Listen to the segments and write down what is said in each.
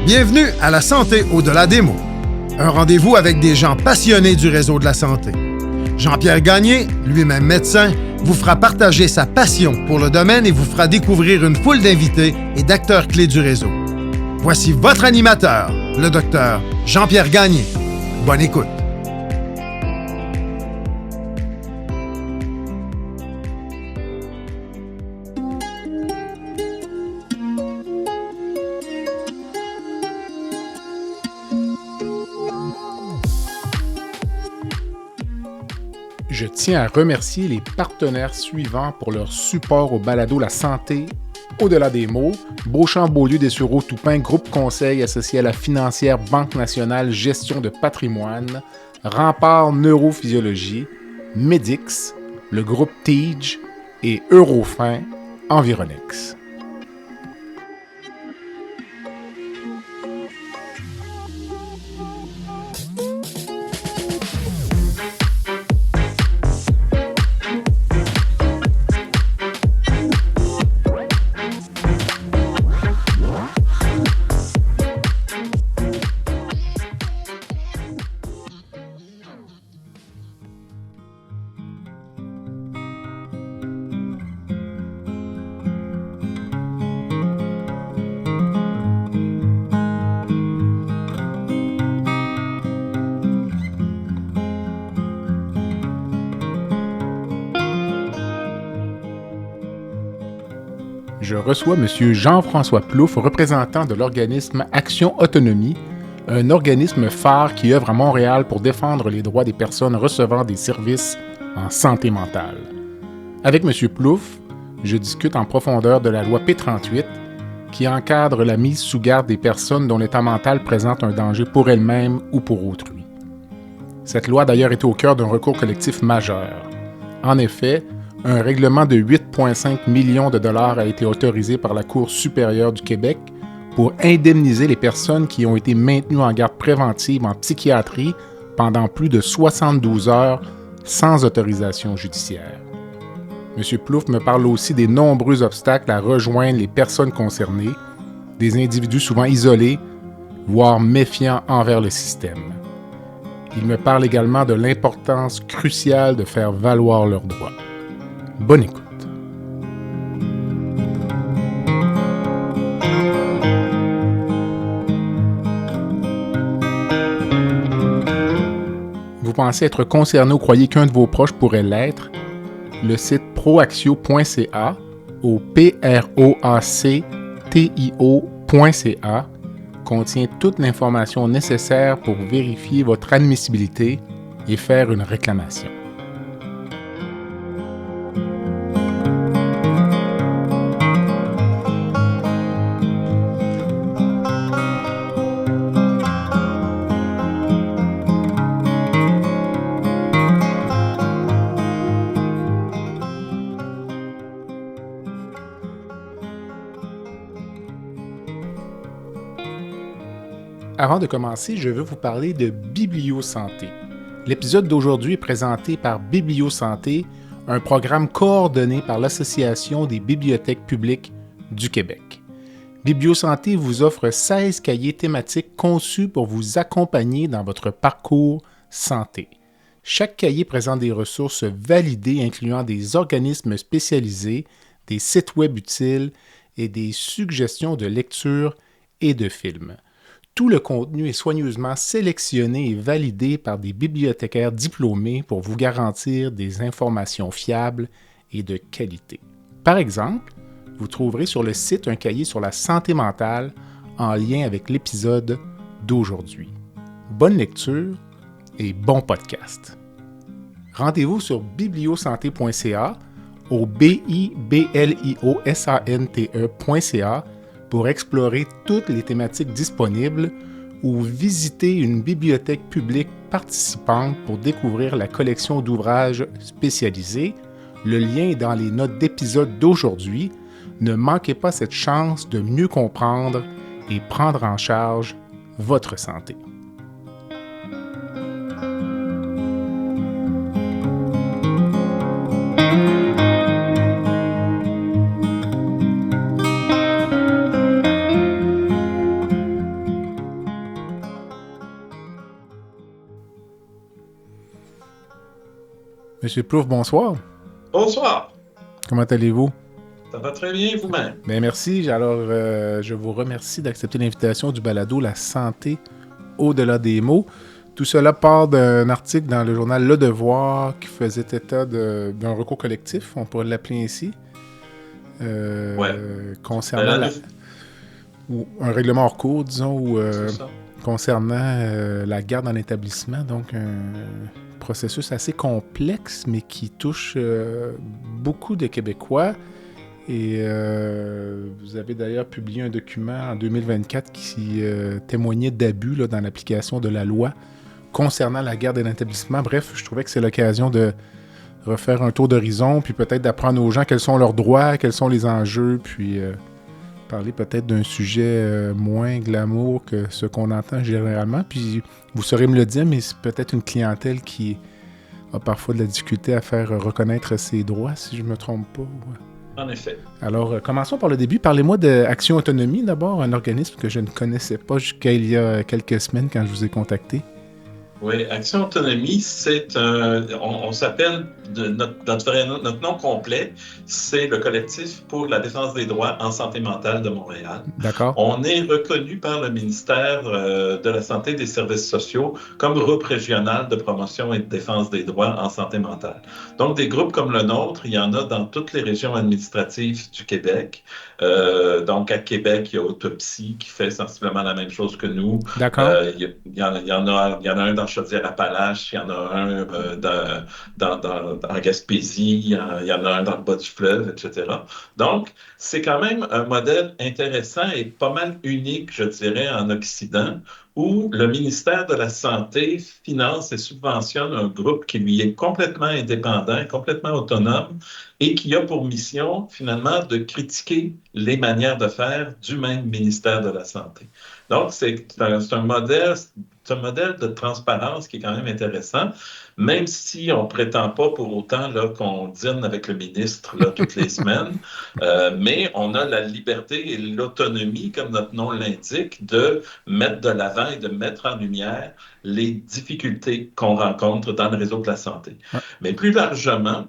Bienvenue à La Santé au-delà des mots. Un rendez-vous avec des gens passionnés du réseau de la santé. Jean-Pierre Gagné, lui-même médecin, vous fera partager sa passion pour le domaine et vous fera découvrir une foule d'invités et d'acteurs clés du réseau. Voici votre animateur, le docteur Jean-Pierre Gagné. Bonne écoute. Je tiens à remercier les partenaires suivants pour leur support au balado La Santé au-delà des mots. Beauchamp-Beaulieu-Dessureau-Toupin, groupe conseil associé à la financière Banque nationale gestion de patrimoine, Rempart Neurophysiologie, Medix, le groupe TIGE et Eurofin Environex. Je reçois M. Jean-François Plouffe, représentant de l'organisme Action Autonomie, un organisme phare qui œuvre à Montréal pour défendre les droits des personnes recevant des services en santé mentale. Avec M. Plouffe, je discute en profondeur de la loi P38 qui encadre la mise sous garde des personnes dont l'état mental présente un danger pour elles-mêmes ou pour autrui. Cette loi a d'ailleurs été au cœur d'un recours collectif majeur. En effet, un règlement de 8,5 millions de dollars a été autorisé par la Cour supérieure du Québec pour indemniser les personnes qui ont été maintenues en garde préventive en psychiatrie pendant plus de 72 heures sans autorisation judiciaire. M. Plouffe me parle aussi des nombreux obstacles à rejoindre les personnes concernées, des individus souvent isolés, voire méfiants envers le système. Il me parle également de l'importance cruciale de faire valoir leurs droits. Bonne écoute. Vous pensez être concerné ou croyez qu'un de vos proches pourrait l'être? Le site proactio.ca au proactio.ca contient toute l'information nécessaire pour vérifier votre admissibilité et faire une réclamation. Avant de commencer, je veux vous parler de BiblioSanté. L'épisode d'aujourd'hui est présenté par BiblioSanté, un programme coordonné par l'Association des bibliothèques publiques du Québec. BiblioSanté vous offre 16 cahiers thématiques conçus pour vous accompagner dans votre parcours santé. Chaque cahier présente des ressources validées incluant des organismes spécialisés, des sites web utiles et des suggestions de lecture et de films. Tout le contenu est soigneusement sélectionné et validé par des bibliothécaires diplômés pour vous garantir des informations fiables et de qualité. Par exemple, vous trouverez sur le site un cahier sur la santé mentale en lien avec l'épisode d'aujourd'hui. Bonne lecture et bon podcast. Rendez-vous sur bibliosanté.ca au bibliosante.ca pour explorer toutes les thématiques disponibles ou visiter une bibliothèque publique participante pour découvrir la collection d'ouvrages spécialisés. Le lien est dans les notes d'épisode d'aujourd'hui. Ne manquez pas cette chance de mieux comprendre et prendre en charge votre santé. Monsieur Plouffe, bonsoir. Bonsoir, Comment allez-vous? ça va très bien vous-même. Bien, merci. Alors, je vous remercie d'accepter l'invitation du balado La santé au-delà des mots. Tout cela part d'un article dans le journal Le Devoir qui faisait état d'un recours collectif, on pourrait l'appeler ainsi, Ouais, concernant la ou un règlement hors cours, disons, ou c'est ça. concernant la garde en établissement. Donc, un processus assez complexe, mais qui touche beaucoup de Québécois. Et vous avez d'ailleurs publié un document en 2024 qui témoignait d'abus là, dans l'application de la loi concernant la garde en établissement. Bref, je trouvais que c'est l'occasion de refaire un tour d'horizon, puis peut-être d'apprendre aux gens quels sont leurs droits, quels sont les enjeux, puis parler peut-être d'un sujet moins glamour que ce qu'on entend généralement. Puis vous saurez me le dire, mais c'est peut-être une clientèle qui a parfois de la difficulté à faire reconnaître ses droits, si je ne me trompe pas. En effet. Alors, commençons par le début. Parlez-moi d'Action Autonomie, d'abord, un organisme que je ne connaissais pas jusqu'à il y a quelques semaines quand je vous ai contacté. Oui, Action Autonomie, c'est on s'appelle, notre nom complet, c'est le collectif pour la défense des droits en santé mentale de Montréal. D'accord. On est reconnu par le ministère de la Santé et des Services sociaux comme groupe régional de promotion et de défense des droits en santé mentale. Donc, des groupes comme le nôtre, il y en a dans toutes les régions administratives du Québec. Donc, à Québec, il y a Autopsie qui fait sensiblement la même chose que nous. D'accord. Il y en a un dans Chaudière-Appalaches, il y en a un dans Gaspésie, il y en a un dans le bas du fleuve, etc. Donc, c'est quand même un modèle intéressant et pas mal unique, je dirais, en Occident, où le ministère de la Santé finance et subventionne un groupe qui lui est complètement indépendant, complètement autonome, et qui a pour mission, finalement, de critiquer les manières de faire du même ministère de la Santé. Donc, c'est un modèle de transparence qui est quand même intéressant, même si on ne prétend pas pour autant là, qu'on dîne avec le ministre là, toutes les semaines, mais on a la liberté et l'autonomie, comme notre nom l'indique, de mettre de l'avant et de mettre en lumière les difficultés qu'on rencontre dans le réseau de la santé. Ouais. Mais plus largement,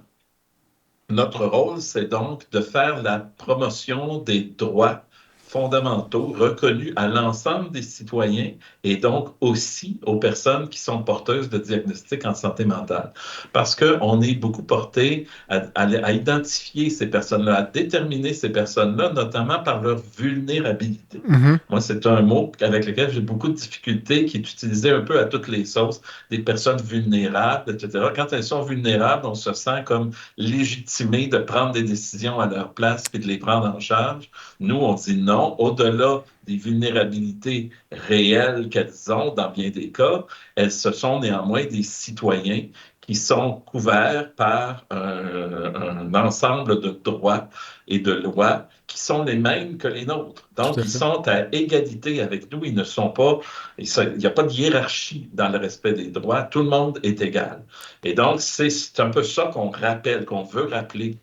notre rôle, c'est donc de faire la promotion des droits fondamentaux reconnus à l'ensemble des citoyens et donc aussi aux personnes qui sont porteuses de diagnostics en santé mentale. Parce qu'on est beaucoup porté à identifier ces personnes-là, à déterminer ces personnes-là, notamment par leur vulnérabilité. Mm-hmm. Moi, c'est un mot avec lequel j'ai beaucoup de difficultés, qui est utilisé un peu à toutes les sauces, des personnes vulnérables, etc. Quand elles sont vulnérables, on se sent comme légitimé de prendre des décisions à leur place et de les prendre en charge. Nous, on dit non. Au-delà des vulnérabilités réelles qu'elles ont dans bien des cas, ce sont néanmoins des citoyens qui sont couverts par un ensemble de droits et de lois qui sont les mêmes que les nôtres. Donc, ils sont à égalité avec nous. Ils ne sont pas, il n'y a pas de hiérarchie dans le respect des droits. Tout le monde est égal. Et donc, c'est un peu ça qu'on rappelle, qu'on veut rappeler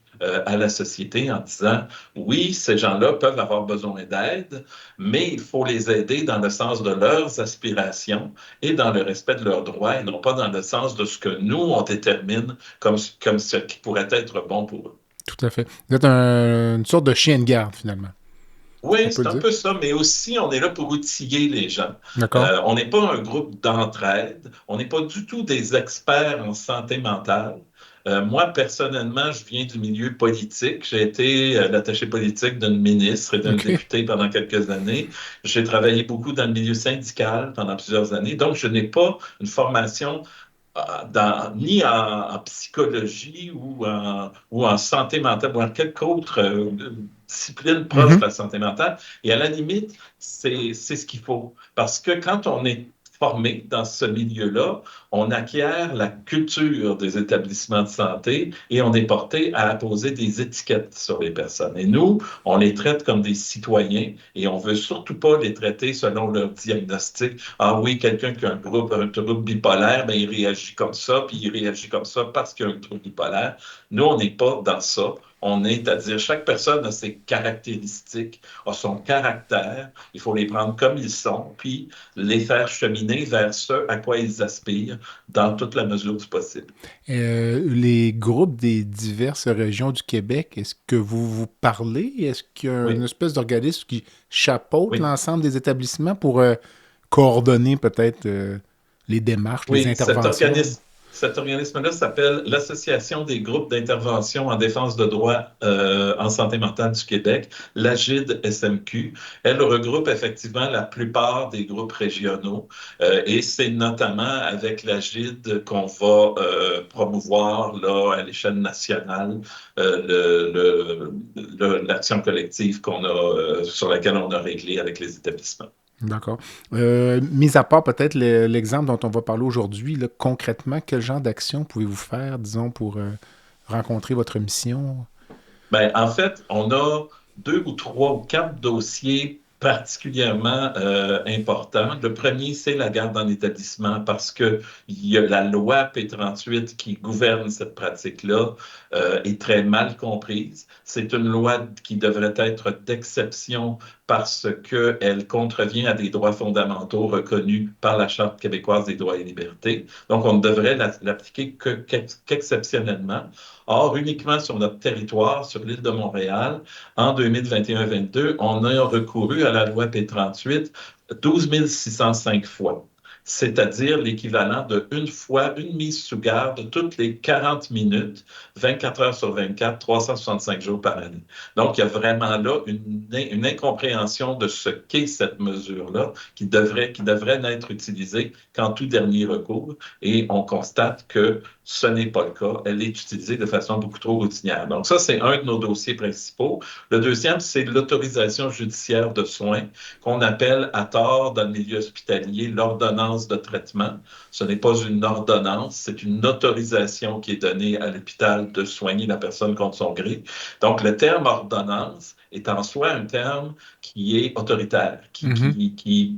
à la société en disant, oui, ces gens-là peuvent avoir besoin d'aide, mais il faut les aider dans le sens de leurs aspirations et dans le respect de leurs droits et non pas dans le sens de ce que nous, on détermine comme ce qui pourrait être bon pour eux. Tout à fait. Vous êtes une sorte de chien de garde, finalement. Oui, c'est un peu ça, mais aussi, on est là pour outiller les gens. D'accord. On n'est pas un groupe d'entraide, on n'est pas du tout des experts en santé mentale. Moi, personnellement, je viens du milieu politique. J'ai été l'attaché politique d'une ministre et d'un député pendant quelques années. J'ai travaillé beaucoup dans le milieu syndical pendant plusieurs années. Donc, je n'ai pas une formation ni en psychologie ou en santé mentale ou en quelque autre discipline proche de la santé mentale. Et à la limite, c'est ce qu'il faut. Parce que quand on est formé dans ce milieu-là, on acquiert la culture des établissements de santé et on est porté à poser des étiquettes sur les personnes. Et nous, on les traite comme des citoyens et on veut surtout pas les traiter selon leur diagnostic. Ah oui, quelqu'un qui a un trouble bipolaire, il réagit comme ça, puis il réagit comme ça parce qu'il a un trouble bipolaire. Nous, on n'est pas dans ça. on est à dire chaque personne a ses caractéristiques, a son caractère. Il faut les prendre comme ils sont, puis les faire cheminer vers ce à quoi ils aspirent dans toute la mesure du possible. Les groupes des diverses régions du Québec, est-ce que vous vous parlez? Est-ce qu'il y a une Oui, espèce d'organisme qui chapeaute oui. l'ensemble des établissements pour coordonner peut-être les démarches, les Oui, interventions? cet organisme-là s'appelle l'Association des groupes d'intervention en défense de droits en santé mentale du Québec, l'AGID-SMQ. Elle regroupe effectivement la plupart des groupes régionaux et c'est notamment avec l'AGID qu'on va promouvoir là, à l'échelle nationale l'action collective sur laquelle on a réglé avec les établissements. D'accord. Mis à part peut-être l'exemple dont on va parler aujourd'hui, là, concrètement, quel genre d'action pouvez-vous faire, disons, pour rencontrer votre mission? Ben, en fait, on a deux ou trois ou quatre dossiers particulièrement importants. Le premier, c'est la garde en établissement parce que il y a la loi P38 qui gouverne cette pratique-là est très mal comprise. C'est une loi qui devrait être d'exception parce qu'elle contrevient à des droits fondamentaux reconnus par la Charte québécoise des droits et libertés. Donc, on ne devrait l'appliquer qu'exceptionnellement. Or, uniquement sur notre territoire, sur l'île de Montréal, en 2021-22, on a recouru à la loi P38 12 605 fois, c'est-à-dire l'équivalent de une fois, une mise sous garde toutes les 40 minutes, 24 heures sur 24, 365 jours par année. Donc, il y a vraiment là une incompréhension de ce qu'est cette mesure-là qui devrait n'être utilisée qu'en tout dernier recours. Et on constate que ce n'est pas le cas. Elle est utilisée de façon beaucoup trop routinière. Donc, ça, c'est un de nos dossiers principaux. Le deuxième, c'est l'autorisation judiciaire de soins qu'on appelle à tort dans le milieu hospitalier l'ordonnance de traitement. Ce n'est pas une ordonnance, c'est une autorisation qui est donnée à l'hôpital de soigner la personne contre son gré. Donc, le terme ordonnance est en soi un terme qui est autoritaire, Mhm. qui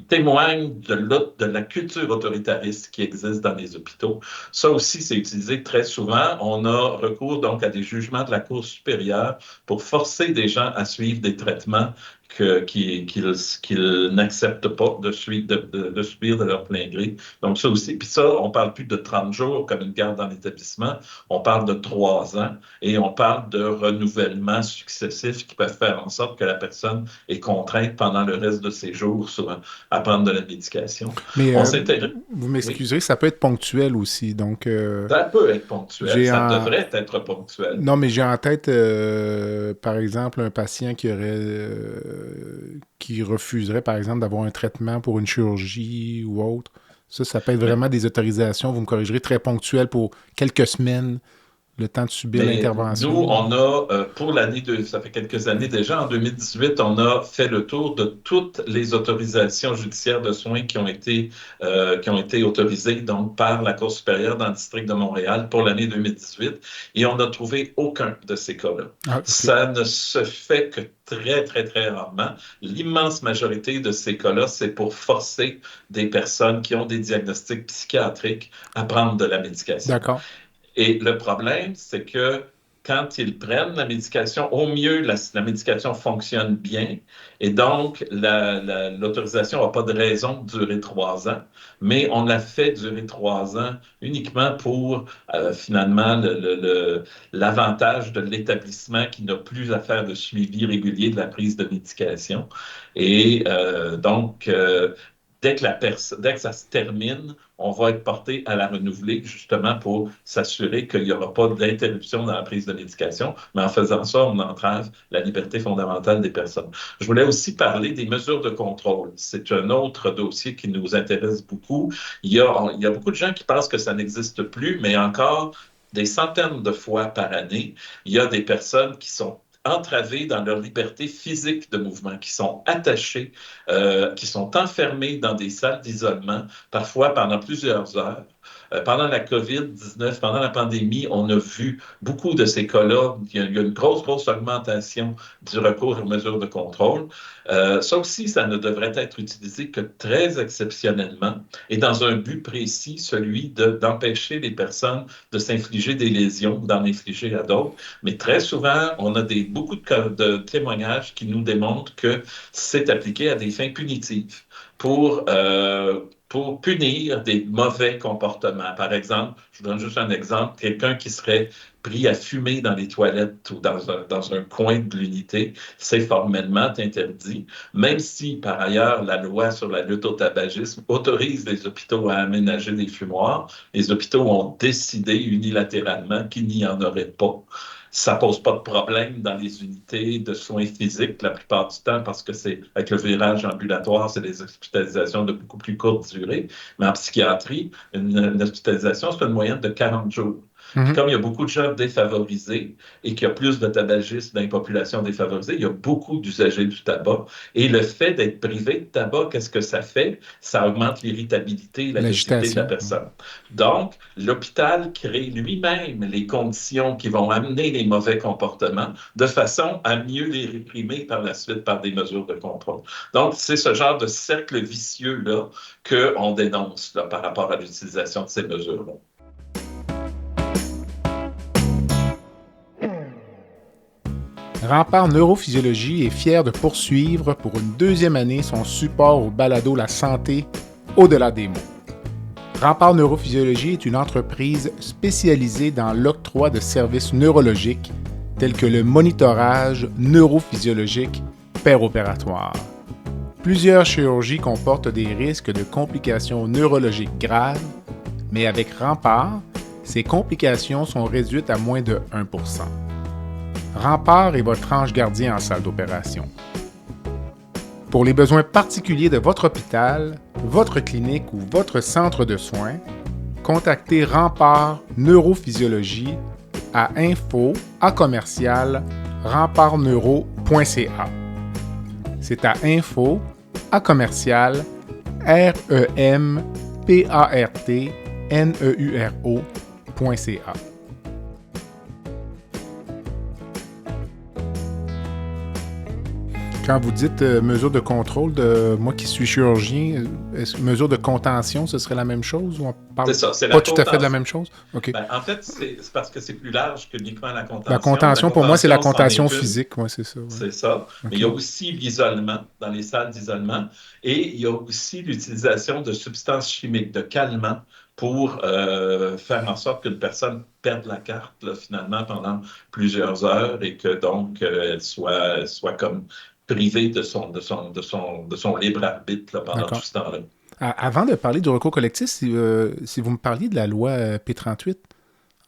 témoigne de la culture autoritariste qui existe dans les hôpitaux. Ça aussi, c'est utilisé très souvent. On a recours donc à des jugements de la Cour supérieure pour forcer des gens à suivre des traitements qu'ils n'acceptent pas de subir de leur plein gré. Donc ça aussi, puis ça, on parle plus de 30 jours comme une garde dans l'établissement, on parle de 3 ans et on parle de renouvellements successifs qui peuvent faire en sorte que la personne est contrainte pendant le reste de ses jours à prendre de la médication. Mais On s'intéresse, vous oui, m'excuserez, ça peut être ponctuel aussi. Donc, ça peut être ponctuel, j'ai ça en... devrait être ponctuel. Non, mais j'ai en tête, par exemple, un patient qui refuserait, par exemple, d'avoir un traitement pour une chirurgie ou autre. Ça peut être Mais vraiment des autorisations, vous me corrigerez, très ponctuelles pour quelques semaines, le temps de subir Mais nous, l'intervention. on a, pour ça fait quelques années déjà, en 2018, on a fait le tour de toutes les autorisations judiciaires de soins qui ont été autorisées donc, par la Cour supérieure dans le district de Montréal pour l'année 2018 et on n'a trouvé aucun de ces cas-là. Ah, OK. Ça ne se fait que très, très, très rarement. L'immense majorité de ces cas-là, c'est pour forcer des personnes qui ont des diagnostics psychiatriques à prendre de la médication. D'accord. Et le problème, c'est que quand ils prennent la médication, au mieux, la médication fonctionne bien. Et donc, l'autorisation n'a pas de raison de durer 3 ans, mais on l'a fait durer 3 ans uniquement pour, finalement, l'avantage de l'établissement qui n'a plus à faire de suivi régulier de la prise de médication. Et donc, dès que ça se termine, on va être porté à la renouveler justement pour s'assurer qu'il n'y aura pas d'interruption dans la prise de médication, mais en faisant ça, on entrave la liberté fondamentale des personnes. Je voulais aussi parler des mesures de contrôle. C'est un autre dossier qui nous intéresse beaucoup. Il y a beaucoup de gens qui pensent que ça n'existe plus, mais encore des centaines de fois par année, il y a des personnes qui sont entravées dans leur liberté physique de mouvement, qui sont attachées, qui sont enfermées dans des salles d'isolement, parfois pendant plusieurs heures, Pendant la COVID-19, pendant la pandémie, on a vu beaucoup de ces cas-là. Il y a une grosse augmentation du recours aux mesures de contrôle. Ça aussi, ça ne devrait être utilisé que très exceptionnellement et dans un but précis, celui d'empêcher les personnes de s'infliger des lésions ou d'en infliger à d'autres. Mais très souvent, on a beaucoup de témoignages qui nous démontrent que c'est appliqué à des fins punitives pour punir des mauvais comportements. Par exemple, je vous donne juste un exemple, quelqu'un qui serait pris à fumer dans les toilettes ou dans un coin de l'unité, c'est formellement interdit, même si, par ailleurs, la loi sur la lutte au tabagisme autorise les hôpitaux à aménager des fumoirs. Les hôpitaux ont décidé unilatéralement qu'il n'y en aurait pas. Ça pose pas de problème dans les unités de soins physiques la plupart du temps parce que c'est avec le virage ambulatoire, c'est des hospitalisations de beaucoup plus courte durée. Mais en psychiatrie, une hospitalisation, c'est une moyenne de 40 jours. Puis comme il y a beaucoup de gens défavorisés et qu'il y a plus de tabagistes dans les populations défavorisées, il y a beaucoup d'usagers du tabac. Et le fait d'être privé de tabac, qu'est-ce que ça fait? Ça augmente l'irritabilité et l'agressivité de la personne. Donc, l'hôpital crée lui-même les conditions qui vont amener les mauvais comportements de façon à mieux les réprimer par la suite par des mesures de contrôle. Donc, c'est ce genre de cercle vicieux-là qu'on dénonce là, par rapport à l'utilisation de ces mesures-là. Rempart Neurophysiologie est fier de poursuivre pour une deuxième année son support au balado La santé au-delà des mots. Rempart Neurophysiologie est une entreprise spécialisée dans l'octroi de services neurologiques tels que le monitorage neurophysiologique péropératoire. Plusieurs chirurgies comportent des risques de complications neurologiques graves, mais avec Rempart, ces complications sont réduites à moins de 1%. Rempart est votre ange gardien en salle d'opération. Pour les besoins particuliers de votre hôpital, votre clinique ou votre centre de soins, contactez Rempart Neurophysiologie à info@rempartneuro.ca. C'est à info@rempartneuro.ca. Quand vous dites mesure de contrôle, moi qui suis chirurgien, mesure de contention, ce serait la même chose? Ou on parle c'est ça, c'est pas tout à fait de la même chose? Okay. En fait, c'est parce que c'est plus large que uniquement la contention. La contention, pour moi, c'est la contention physique. Ouais, c'est ça. Ouais. C'est ça. Okay. Mais il y a aussi l'isolement, dans les salles d'isolement, et il y a aussi l'utilisation de substances chimiques, de calmants, pour faire en sorte qu'une personne perde la carte, là, finalement, pendant plusieurs heures et que donc elle soit comme privée de son libre arbitre là, pendant tout ce temps-là. Avant de parler du recours collectif, si vous me parliez de la loi P38,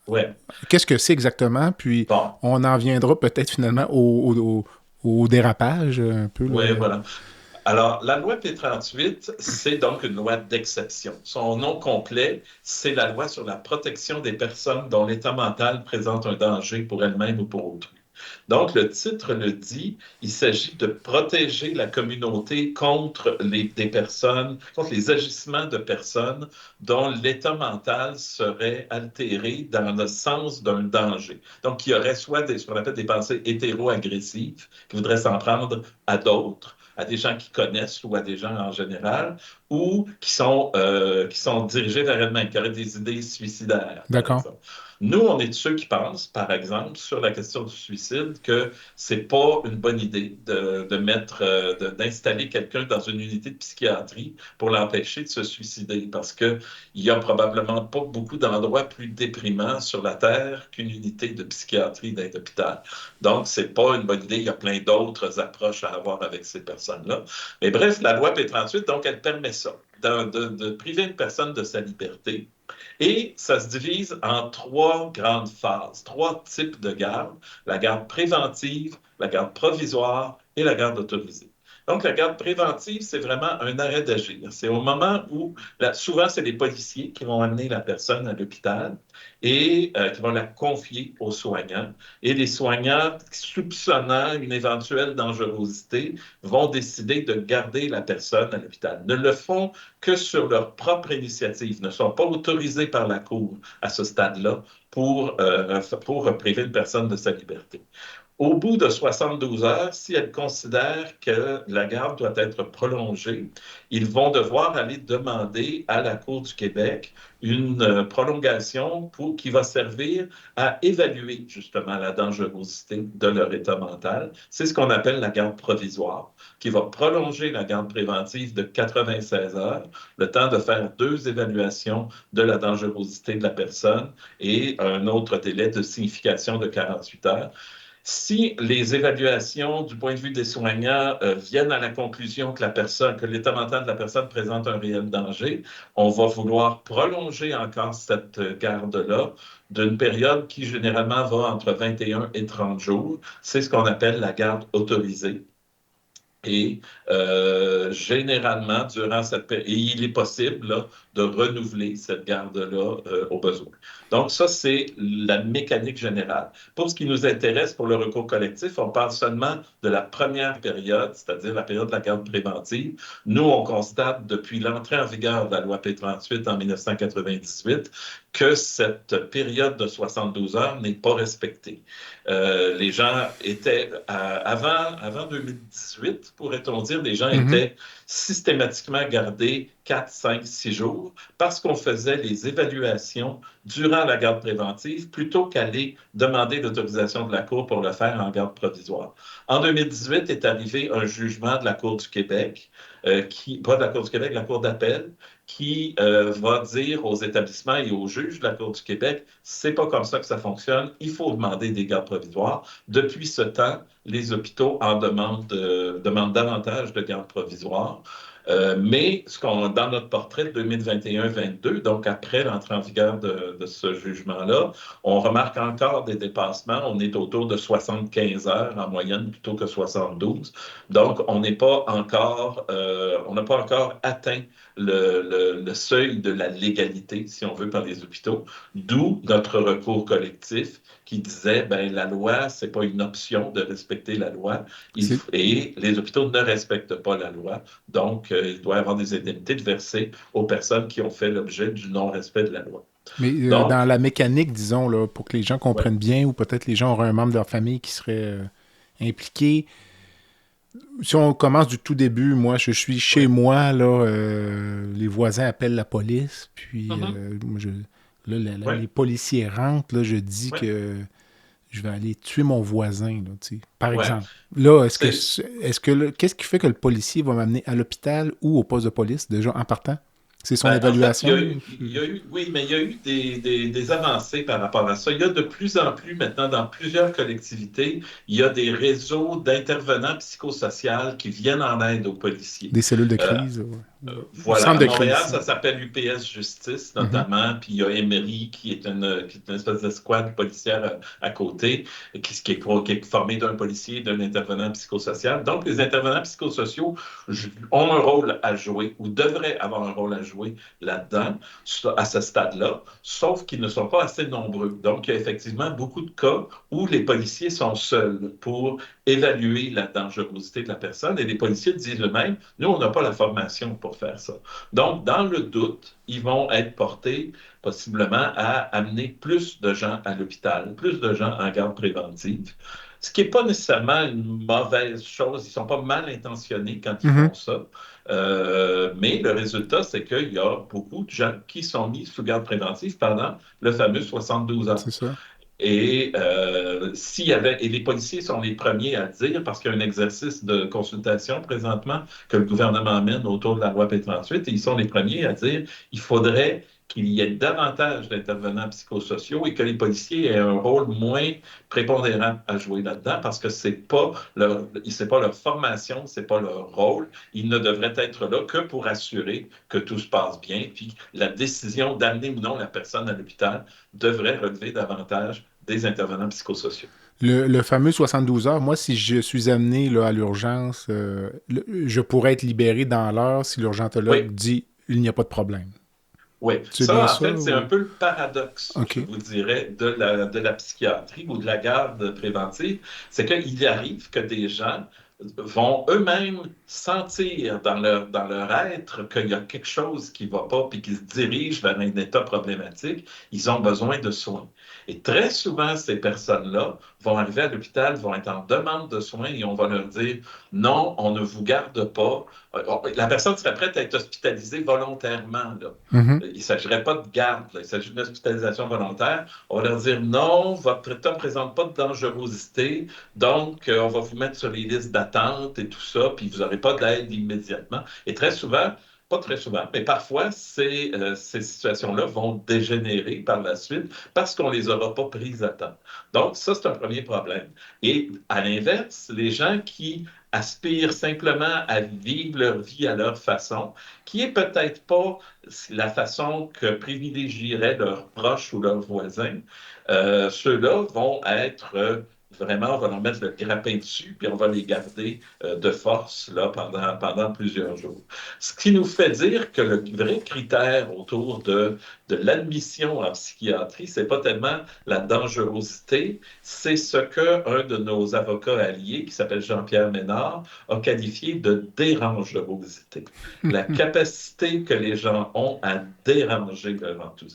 ouais. Qu'est-ce que c'est exactement? Puis on en viendra peut-être finalement au dérapage un peu. Oui, voilà. Alors, la loi P38, c'est donc une loi d'exception. Son nom complet, c'est la loi sur la protection des personnes dont l'état mental présente un danger pour elles-mêmes ou pour autrui. Donc, le titre le dit, il s'agit de protéger la communauté contre contre les agissements de personnes dont l'état mental serait altéré dans le sens d'un danger. Donc, il y aurait soit ce qu'on appelle des pensées hétéro-agressives qui voudraient s'en prendre à d'autres, à des gens qui connaissent ou à des gens en général, ou qui sont dirigés vers elles-mêmes, qui auraient des idées suicidaires. D'accord. Nous, on est de ceux qui pensent, par exemple, sur la question du suicide, que c'est pas une bonne idée d'installer quelqu'un dans une unité de psychiatrie pour l'empêcher de se suicider, parce que il y a probablement pas beaucoup d'endroits plus déprimants sur la Terre qu'une unité de psychiatrie d'un hôpital. Donc, c'est pas une bonne idée. Il y a plein d'autres approches à avoir avec ces personnes-là. Mais bref, la loi P38, donc, elle permet ça, de priver une personne de sa liberté. Et ça se divise en 3 grandes phases, 3 types de garde, la garde préventive, la garde provisoire et la garde autorisée. Donc, la garde préventive, c'est vraiment un arrêt d'agir. C'est au moment où, souvent, c'est les policiers qui vont amener la personne à l'hôpital et qui vont la confier aux soignants. Et les soignants, soupçonnant une éventuelle dangerosité, vont décider de garder la personne à l'hôpital. Ne le font que sur leur propre initiative, ne sont pas autorisés par la Cour à ce stade-là pour priver une personne de sa liberté. Au bout de 72 heures, si elles considèrent que la garde doit être prolongée, ils vont devoir aller demander à la Cour du Québec une prolongation qui va servir à évaluer justement la dangerosité de leur état mental. C'est ce qu'on appelle la garde provisoire, qui va prolonger la garde préventive de 96 heures, le temps de faire 2 évaluations de la dangerosité de la personne et un autre délai de signification de 48 heures. Si les évaluations du point de vue des soignants viennent à la conclusion que l'état mental de la personne présente un réel danger, on va vouloir prolonger encore cette garde-là d'une période qui généralement va entre 21 et 30 jours. C'est ce qu'on appelle la garde autorisée. Et généralement, durant cette période, il est possible là, de renouveler cette garde-là au besoin. Donc, ça, c'est la mécanique générale. Pour ce qui nous intéresse pour le recours collectif, on parle seulement de la première période, c'est-à-dire la période de la garde préventive. Nous, on constate depuis l'entrée en vigueur de la loi P38 en 1998 que cette période de 72 heures n'est pas respectée. Les gens étaient, avant 2018, pourrait-on dire, les gens étaient systématiquement gardés 4, 5, 6 jours parce qu'on faisait les évaluations durant la garde préventive plutôt qu'aller demander l'autorisation de la Cour pour le faire en garde provisoire. En 2018 est arrivé un jugement de la Cour du Québec, pas de la Cour du Québec, la Cour d'appel, qui va dire aux établissements et aux juges de la Cour du Québec, c'est pas comme ça que ça fonctionne, il faut demander des gardes provisoires. Depuis ce temps, les hôpitaux en demandent davantage de gardes provisoires. Mais dans notre portrait de 2021-22, donc après l'entrée en vigueur de ce jugement-là, on remarque encore des dépassements. On est autour de 75 heures en moyenne plutôt que 72. Donc, on n'a pas encore atteint le seuil de la légalité, si on veut, par les hôpitaux, d'où notre recours collectif qui disait, ben la loi, c'est pas une option de respecter la loi, et les hôpitaux ne respectent pas la loi, donc il doit y avoir des indemnités de verser aux personnes qui ont fait l'objet du non-respect de la loi. Mais donc, dans la mécanique, disons, là, pour que les gens comprennent bien, ou peut-être les gens auraient un membre de leur famille qui serait impliqué, si on commence du tout début, moi, je suis chez moi, là, les voisins appellent la police, puis les policiers rentrent, là, je dis que je vais aller tuer mon voisin, là, par exemple. Là, qu'est-ce qui fait que le policier va m'amener à l'hôpital ou au poste de police, déjà, en partant? C'est son évaluation? En fait, oui, mais il y a eu des avancées par rapport à ça. Il y a de plus en plus maintenant, dans plusieurs collectivités, il y a des réseaux d'intervenants psychosociaux qui viennent en aide aux policiers. Des cellules de crise. Voilà, à Montréal, ça s'appelle UPS Justice, notamment, puis il y a Emery, qui est une espèce d'escouade policière à côté, qui est formée d'un policier et d'un intervenant psychosocial. Donc, les intervenants psychosociaux ont un rôle à jouer, ou devraient avoir un rôle à jouer là-dedans, à ce stade-là, sauf qu'ils ne sont pas assez nombreux. Donc, il y a effectivement beaucoup de cas où les policiers sont seuls pour évaluer la dangerosité de la personne, et les policiers disent eux-mêmes, nous, on n'a pas la formation pour faire ça. Donc, dans le doute, ils vont être portés possiblement à amener plus de gens à l'hôpital, plus de gens en garde préventive, ce qui n'est pas nécessairement une mauvaise chose. Ils ne sont pas mal intentionnés quand ils font ça. Mais le résultat, c'est qu'il y a beaucoup de gens qui sont mis sous garde préventive pendant le fameux 72 heures. C'est ça. Et les policiers sont les premiers à dire, parce qu'il y a un exercice de consultation présentement que le gouvernement mène autour de la loi P38, et ils sont les premiers à dire qu'il faudrait qu'il y ait davantage d'intervenants psychosociaux et que les policiers aient un rôle moins prépondérant à jouer là-dedans, parce que c'est pas leur formation, c'est pas leur rôle. Ils ne devraient être là que pour assurer que tout se passe bien, puis la décision d'amener ou non la personne à l'hôpital devrait relever davantage des intervenants psychosociaux. Le fameux 72 heures, moi, si je suis amené là, à l'urgence, je pourrais être libéré dans l'heure si l'urgentologue Oui, dit il n'y a pas de problème. oui. C'est bien Ça, en ça fait, c'est un ou... peu le paradoxe, je OK. vous dirais, de la psychiatrie ou de la garde préventive. C'est qu'il arrive que des gens vont eux-mêmes sentir dans leur être qu'il y a quelque chose qui ne va pas, puis qu'ils se dirigent vers un état problématique. Ils ont besoin de soins. Et très souvent, ces personnes-là vont arriver à l'hôpital, vont être en demande de soins et on va leur dire non, on ne vous garde pas. La personne serait prête à être hospitalisée volontairement, là. Mhm. Il ne s'agirait pas de garde, là. Il s'agit d'une hospitalisation volontaire. On va leur dire non, votre état ne présente pas de dangerosité, donc on va vous mettre sur les listes d'attente et tout ça, puis vous n'aurez pas d'aide immédiatement. Et très souvent, pas très souvent, mais parfois, ces situations-là vont dégénérer par la suite parce qu'on ne les aura pas prises à temps. Donc, ça, c'est un premier problème. Et à l'inverse, les gens qui aspirent simplement à vivre leur vie à leur façon, qui est peut-être pas la façon que privilégieraient leurs proches ou leurs voisins, ceux-là vont être vraiment, on va leur mettre le grappin dessus, puis on va les garder de force là, pendant plusieurs jours. Ce qui nous fait dire que le vrai critère autour de l'admission en psychiatrie, c'est pas tellement la dangerosité, c'est ce qu'un de nos avocats alliés, qui s'appelle Jean-Pierre Ménard, a qualifié de dérangerosité. La capacité que les gens ont à déranger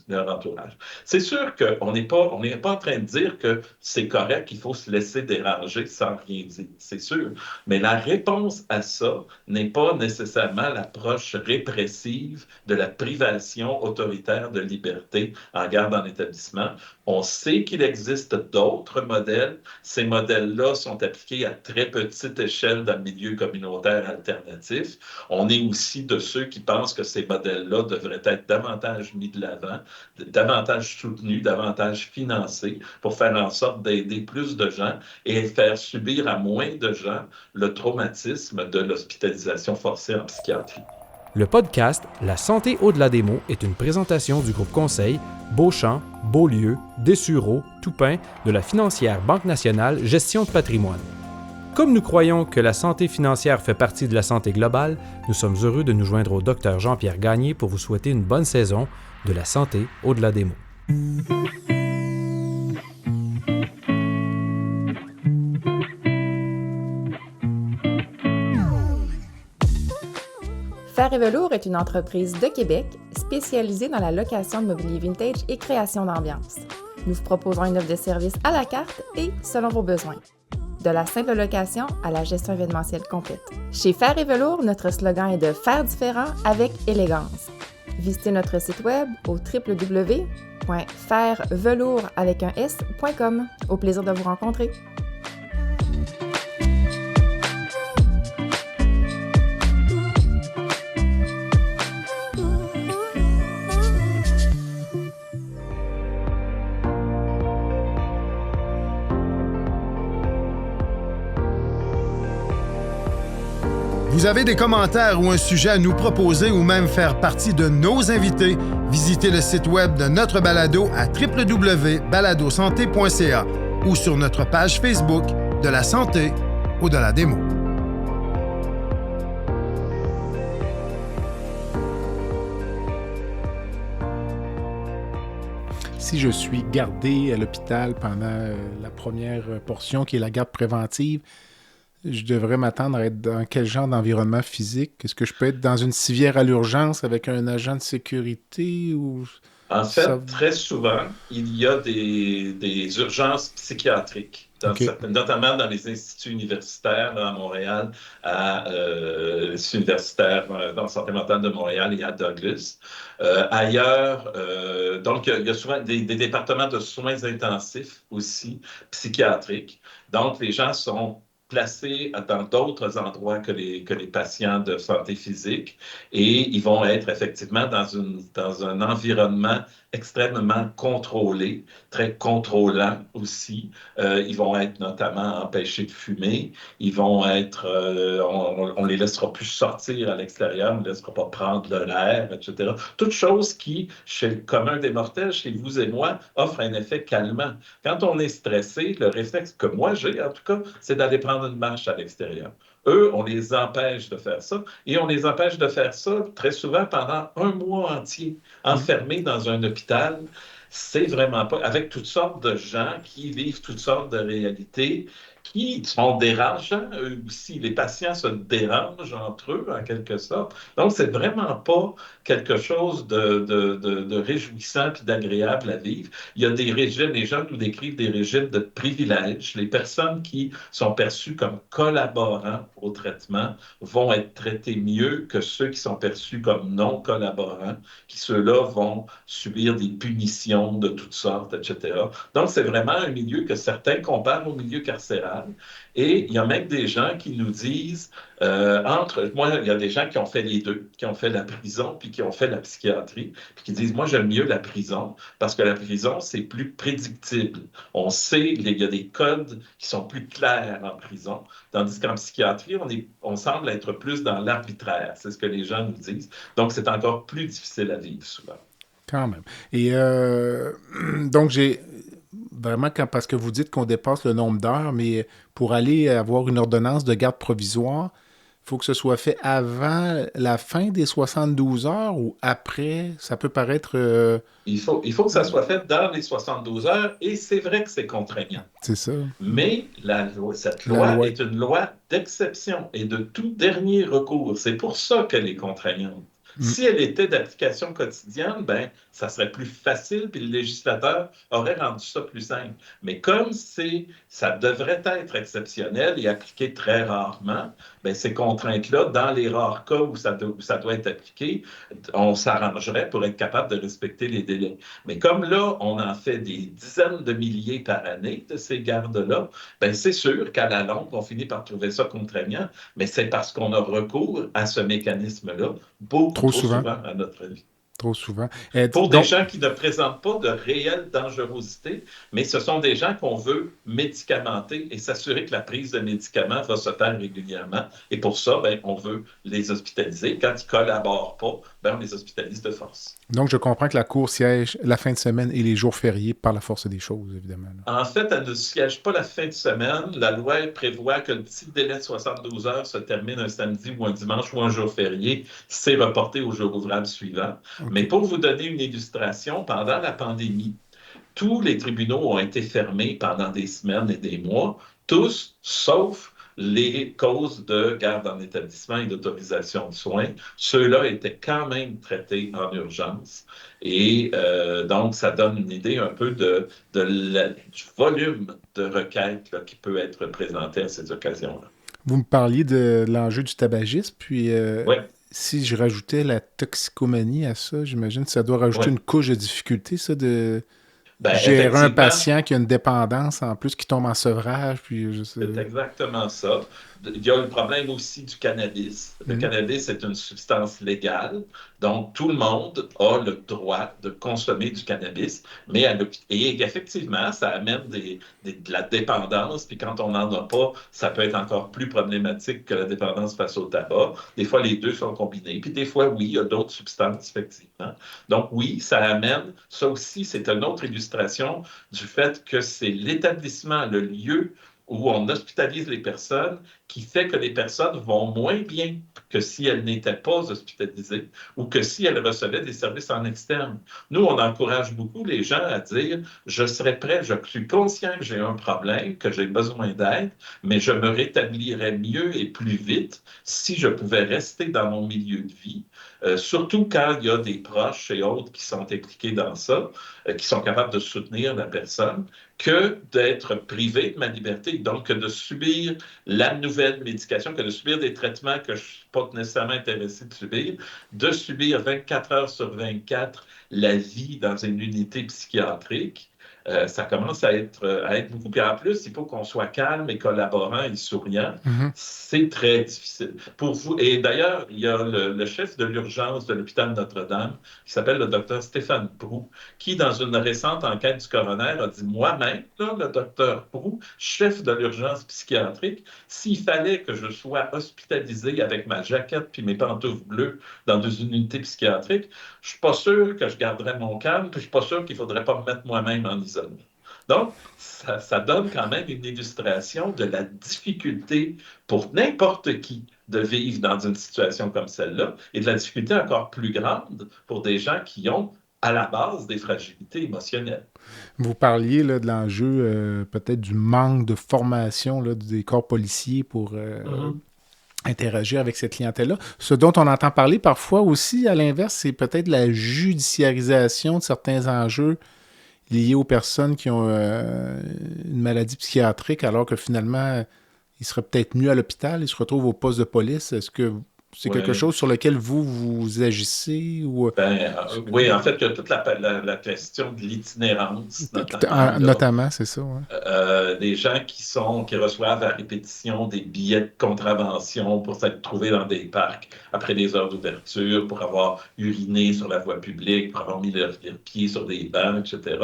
leur entourage. C'est sûr qu'on n'est pas en train de dire que c'est correct, qu'il faut se laisser déranger sans rien dire, c'est sûr. Mais la réponse à ça n'est pas nécessairement l'approche répressive de la privation autoritaire de liberté en garde en établissement. On sait qu'il existe d'autres modèles. Ces modèles-là sont appliqués à très petite échelle dans le milieu communautaire alternatif. On est aussi de ceux qui pensent que ces modèles-là devraient être davantage mis de l'avant, davantage soutenus, davantage financés pour faire en sorte d'aider plus de gens et faire subir à moins de gens le traumatisme de l'hospitalisation forcée en psychiatrie. Le podcast La santé au-delà des mots est une présentation du groupe conseil Beauchamp, Beaulieu, Dessureau, Toupin de la financière Banque nationale Gestion de patrimoine. Comme nous croyons que la santé financière fait partie de la santé globale, nous sommes heureux de nous joindre au Dr Jean-Pierre Gagné pour vous souhaiter une bonne saison de La santé au-delà des mots. Fer et Velours est une entreprise de Québec spécialisée dans la location de mobilier vintage et création d'ambiance. Nous vous proposons une offre de service à la carte et selon vos besoins. De la simple location à la gestion événementielle complète. Chez Fer et Velours, notre slogan est de faire différent avec élégance. Visitez notre site web au www.fervelours.com. Au plaisir de vous rencontrer. Vous avez des commentaires ou un sujet à nous proposer ou même faire partie de nos invités, visitez le site web de notre balado à www.baladosanté.ca ou sur notre page Facebook de la santé au-delà des mots. Si je suis gardé à l'hôpital pendant la première portion qui est la garde préventive, je devrais m'attendre à être dans quel genre d'environnement physique? Est-ce que je peux être dans une civière à l'urgence avec un agent de sécurité ou En ça... fait, très souvent, il y a des urgences psychiatriques, OK. notamment dans les instituts universitaires là, à Montréal, à l'Institut universitaire en santé mentale de Montréal et à Douglas. Ailleurs, donc, il y a souvent des départements de soins intensifs aussi, psychiatriques. Donc, les gens sont placés dans d'autres endroits que les patients de santé physique et ils vont être effectivement dans un environnement extrêmement contrôlés, très contrôlants aussi. Ils vont être notamment empêchés de fumer. Ils vont être, on les laissera plus sortir à l'extérieur, on ne les laissera pas prendre de l'air, etc. Toutes choses qui, chez le commun des mortels, chez vous et moi, offrent un effet calmant. Quand on est stressé, le réflexe que moi j'ai, en tout cas, c'est d'aller prendre une marche à l'extérieur. Eux, on les empêche de faire ça et on les empêche de faire ça très souvent pendant un mois entier, enfermés dans un hôpital. C'est vraiment pas, avec toutes sortes de gens qui vivent toutes sortes de réalités, qui sont dérangeants, eux aussi. Les patients se dérangent entre eux, en quelque sorte. Donc, c'est vraiment pas quelque chose de réjouissant et d'agréable à vivre. Il y a des régimes, les gens nous décrivent des régimes de privilèges. Les personnes qui sont perçues comme collaborants au traitement vont être traitées mieux que ceux qui sont perçus comme non collaborants, qui ceux-là vont subir des punitions de toutes sortes, etc. Donc, c'est vraiment un milieu que certains comparent au milieu carcéral. Et il y a même des gens qui nous disent, moi, il y a des gens qui ont fait les deux, qui ont fait la prison puis qui ont fait la psychiatrie, puis qui disent, moi, j'aime mieux la prison parce que la prison, c'est plus prédictible. On sait, il y a des codes qui sont plus clairs en prison, tandis qu'en psychiatrie, on semble être plus dans l'arbitraire. C'est ce que les gens nous disent. Donc, c'est encore plus difficile à vivre souvent. Quand même. Et donc, j'ai vraiment, parce que vous dites qu'on dépasse le nombre d'heures, mais pour aller avoir une ordonnance de garde provisoire, il faut que ce soit fait avant la fin des 72 heures ou après. Ça peut paraître... Il faut que ça soit fait dans les 72 heures et c'est vrai que c'est contraignant. C'est ça. Mais cette loi est une loi d'exception et de tout dernier recours. C'est pour ça qu'elle est contraignante. Si elle était d'application quotidienne, ben, ça serait plus facile, puis le législateur aurait rendu ça plus simple. Mais comme ça devrait être exceptionnel et appliqué très rarement, ben, ces contraintes-là, dans les rares cas où ça doit être appliqué, on s'arrangerait pour être capable de respecter les délais. Mais comme là, on en fait des dizaines de milliers par année de ces gardes-là, ben, c'est sûr qu'à la longue, on finit par trouver ça contraignant, mais c'est parce qu'on a recours à ce mécanisme-là beaucoup trop souvent à notre avis. Trop souvent. Pour des gens qui ne présentent pas de réelle dangerosité, mais ce sont des gens qu'on veut médicamenter et s'assurer que la prise de médicaments va se faire régulièrement. Et pour ça, ben, on veut les hospitaliser. Quand ils ne collaborent pas, ben, on les hospitalise de force. Donc, je comprends que la Cour siège la fin de semaine et les jours fériés par la force des choses, évidemment. En fait, elle ne siège pas la fin de semaine. La loi prévoit que le petit délai de 72 heures se termine un samedi ou un dimanche ou un jour férié. C'est reporté au jour ouvrable suivant. Okay. Mais pour vous donner une illustration, pendant la pandémie, tous les tribunaux ont été fermés pendant des semaines et des mois, tous, sauf les causes de garde en établissement et d'autorisation de soins. Ceux-là étaient quand même traités en urgence. Et donc, ça donne une idée un peu du volume de requêtes là, qui peut être présenté à ces occasions-là. Vous me parliez de l'enjeu du tabagisme, puis oui. Si je rajoutais la toxicomanie à ça, j'imagine que ça doit rajouter une couche de difficulté, ça, de gérer un patient qui a une dépendance en plus, qui tombe en sevrage. Puis c'est exactement ça. Il y a le problème aussi du cannabis. Le cannabis est une substance légale, donc tout le monde a le droit de consommer du cannabis, mais et effectivement, ça amène de la dépendance, puis quand on n'en a pas, ça peut être encore plus problématique que la dépendance face au tabac. Des fois, les deux sont combinés, puis des fois, oui, il y a d'autres substances, effectivement. Donc oui, ça amène, ça aussi, c'est une autre illustration du fait que c'est l'établissement, le lieu où on hospitalise les personnes, qui fait que les personnes vont moins bien que si elles n'étaient pas hospitalisées ou que si elles recevaient des services en externe. Nous, on encourage beaucoup les gens à dire « Je serai prêt, je suis conscient que j'ai un problème, que j'ai besoin d'aide, mais je me rétablirais mieux et plus vite si je pouvais rester dans mon milieu de vie. » Surtout quand il y a des proches et autres qui sont impliqués dans ça, qui sont capables de soutenir la personne, que d'être privé de ma liberté, donc que de subir la nouvelle médication, que de subir des traitements que je ne suis pas nécessairement intéressé de subir 24 heures sur 24 la vie dans une unité psychiatrique. Ça commence à être beaucoup. Puis en plus, il faut qu'on soit calme et collaborant et souriant. Mhm. C'est très difficile. Pour vous, et d'ailleurs, il y a le chef de l'urgence de l'hôpital Notre-Dame, qui s'appelle le docteur Stéphane Proulx, qui, dans une récente enquête du coroner, a dit moi-même, là, le docteur Proulx, chef de l'urgence psychiatrique, s'il fallait que je sois hospitalisé avec ma jaquette puis mes pantoufles bleues dans des unités psychiatriques, je suis pas sûr que je garderais mon calme, puis je suis pas sûr qu'il faudrait pas me mettre moi-même en isolement. Donc, ça donne quand même une illustration de la difficulté pour n'importe qui de vivre dans une situation comme celle-là et de la difficulté encore plus grande pour des gens qui ont à la base des fragilités émotionnelles. Vous parliez là, de l'enjeu peut-être du manque de formation là, des corps policiers pour interagir avec cette clientèle-là. Ce dont on entend parler parfois aussi, à l'inverse, c'est peut-être la judiciarisation de certains enjeux liés aux personnes qui ont une maladie psychiatrique, alors que finalement, ils seraient peut-être mieux à l'hôpital, ils se retrouvent au poste de police. Est-ce que c'est quelque chose sur lequel vous agissez ou... Oui, en fait, il y a toute la question de l'itinérance, notamment. Notamment, c'est ça. Ouais. Des gens qui reçoivent à répétition des billets de contravention pour s'être trouvés dans des parcs après des heures d'ouverture, pour avoir uriné sur la voie publique, pour avoir mis leurs pieds sur des bancs, etc.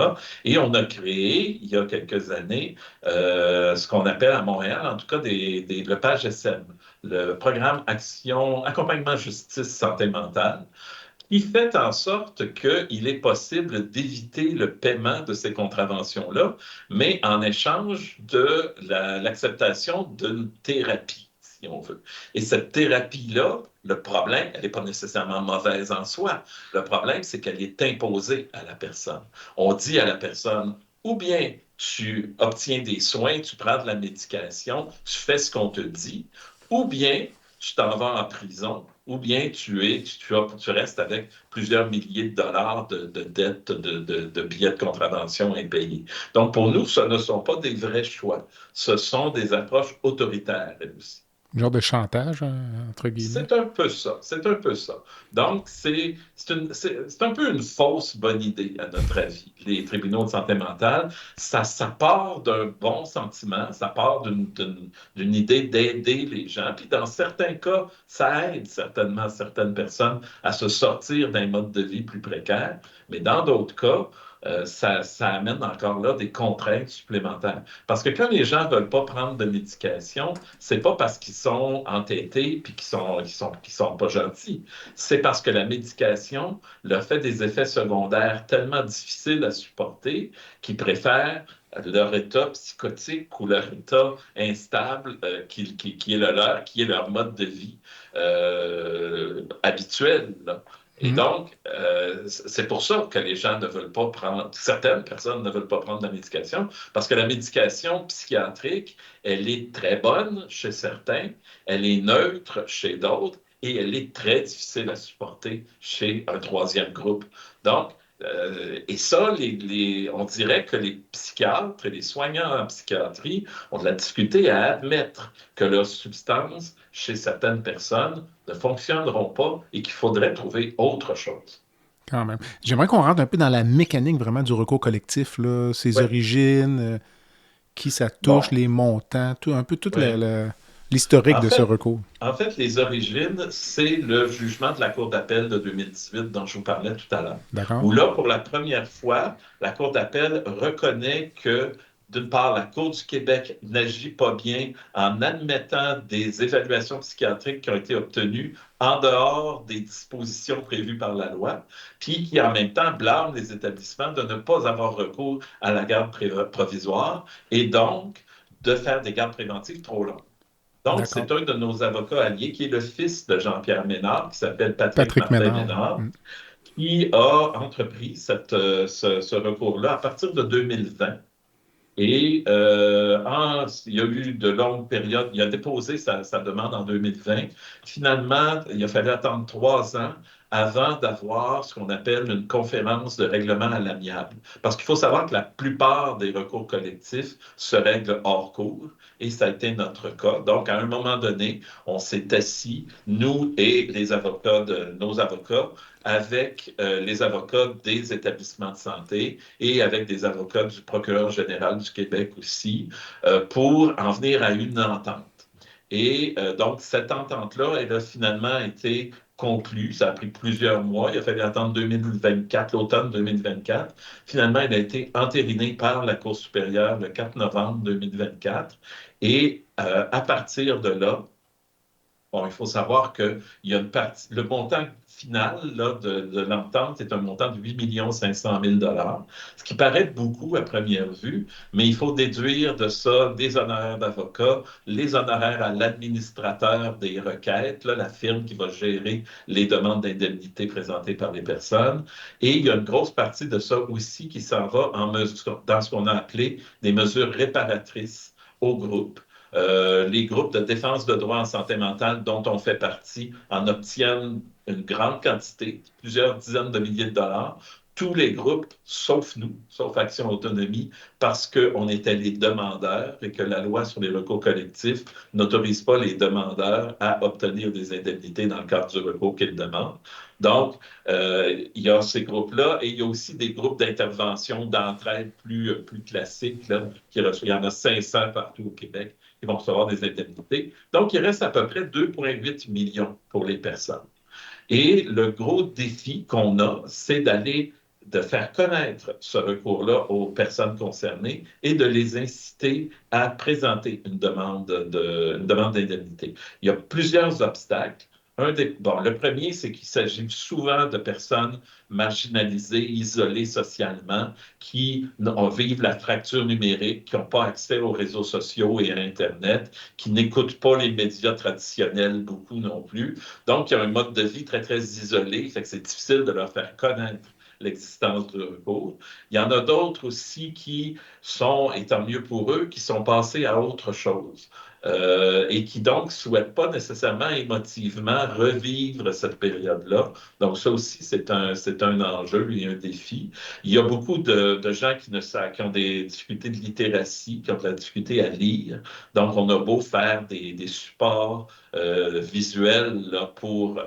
Et on a créé, il y a quelques années, ce qu'on appelle à Montréal, en tout cas, le PAGSM, le programme Accompagnement Justice Santé Mentale, qui fait en sorte qu'il est possible d'éviter le paiement de ces contraventions-là, mais en échange de l'acceptation d'une thérapie, si on veut. Et cette thérapie-là, le problème, elle n'est pas nécessairement mauvaise en soi. Le problème, c'est qu'elle est imposée à la personne. On dit à la personne, ou bien tu obtiens des soins, tu prends de la médication, tu fais ce qu'on te dit, ou bien tu t'en vas en prison, ou bien tu restes avec plusieurs milliers de dollars de dettes, de billets de contravention impayés. Donc, pour nous, ce ne sont pas des vrais choix. Ce sont des approches autoritaires, elles aussi. Genre de chantage, entre guillemets. C'est un peu ça. C'est un peu ça. Donc, c'est un peu une fausse bonne idée, à notre avis, les tribunaux de santé mentale. Ça part d'un bon sentiment, ça part d'une idée d'aider les gens. Puis, dans certains cas, ça aide certainement certaines personnes à se sortir d'un mode de vie plus précaire. Mais dans d'autres cas, ça amène encore là des contraintes supplémentaires. Parce que quand les gens ne veulent pas prendre de médication, c'est pas parce qu'ils sont entêtés puis qu'ils sont pas gentils. C'est parce que la médication leur fait des effets secondaires tellement difficiles à supporter qu'ils préfèrent leur état psychotique ou leur état instable qui est le leur, qui est leur mode de vie habituel, là. Et donc, c'est pour ça que les gens ne veulent pas prendre, certaines personnes ne veulent pas prendre la médication, parce que la médication psychiatrique, elle est très bonne chez certains, elle est neutre chez d'autres, et elle est très difficile à supporter chez un troisième groupe. Donc, et ça, on dirait que les psychiatres et les soignants en psychiatrie ont de la difficulté à admettre que leurs substances, chez certaines personnes, ne fonctionneront pas et qu'il faudrait trouver autre chose. Quand même. J'aimerais qu'on rentre un peu dans la mécanique vraiment du recours collectif, là, ses origines, qui ça touche, les montants, un peu toute l'historique de ce recours. En fait, les origines, c'est le jugement de la Cour d'appel de 2018 dont je vous parlais tout à l'heure. D'accord. Où là, pour la première fois, la Cour d'appel reconnaît que, d'une part, la Cour du Québec n'agit pas bien en admettant des évaluations psychiatriques qui ont été obtenues en dehors des dispositions prévues par la loi, puis qui, en même temps, blâme les établissements de ne pas avoir recours à la garde provisoire et donc de faire des gardes préventives trop longues. Donc, c'est un de nos avocats alliés qui est le fils de Jean-Pierre Ménard, qui s'appelle Patrick Ménard, qui a entrepris ce recours-là à partir de 2020. Et il y a eu de longues périodes. Il a déposé sa demande en 2020. Finalement, il a fallu attendre 3 ans avant d'avoir ce qu'on appelle une conférence de règlement à l'amiable. Parce qu'il faut savoir que la plupart des recours collectifs se règlent hors cours, et ça a été notre cas. Donc, à un moment donné, on s'est assis, nous et nos avocats, avec les avocats des établissements de santé et avec des avocats du procureur général du Québec aussi, pour en venir à une entente. Et donc, cette entente-là, elle a finalement été conclue. Ça a pris plusieurs mois. Il a fallu attendre 2024, l'automne 2024. Finalement, elle a été entérinée par la Cour supérieure le 4 novembre 2024. Et à partir de là, bon, il faut savoir qu'il y a une partie, le montant final là, de l'entente est un montant de 8 500 000 $, ce qui paraît beaucoup à première vue, mais il faut déduire de ça des honoraires d'avocat, les honoraires à l'administrateur des requêtes, là, la firme qui va gérer les demandes d'indemnité présentées par les personnes, et il y a une grosse partie de ça aussi qui s'en va dans ce qu'on a appelé des mesures réparatrices au groupe. Les groupes de défense de droits en santé mentale dont on fait partie en obtiennent une grande quantité, plusieurs dizaines de milliers de dollars. Tous les groupes, sauf nous, sauf Action Autonomie, parce qu'on était les demandeurs et que la loi sur les recours collectifs n'autorise pas les demandeurs à obtenir des indemnités dans le cadre du recours qu'ils demandent. Donc, il y a ces groupes-là et il y a aussi des groupes d'intervention d'entraide plus classiques. Là, il y en a 500 partout au Québec qui vont recevoir des indemnités. Donc, il reste à peu près 2,8 millions pour les personnes. Et le gros défi qu'on a, c'est de faire connaître ce recours-là aux personnes concernées et de les inciter à présenter une demande d'indemnité. Il y a plusieurs obstacles. Le premier, c'est qu'il s'agit souvent de personnes marginalisées, isolées socialement, qui vivent la fracture numérique, qui n'ont pas accès aux réseaux sociaux et à Internet, qui n'écoutent pas les médias traditionnels beaucoup non plus. Donc, il y a un mode de vie très, très isolé, fait que c'est difficile de leur faire connaître l'existence du recours. Il y en a d'autres aussi qui sont, et tant mieux pour eux, qui sont passés à autre chose. Et qui donc ne souhaitent pas nécessairement émotivement revivre cette période-là. Donc ça aussi, c'est un enjeu et un défi. Il y a beaucoup de gens qui ont des difficultés de littératie, qui ont de la difficulté à lire. Donc on a beau faire des supports visuels là, pour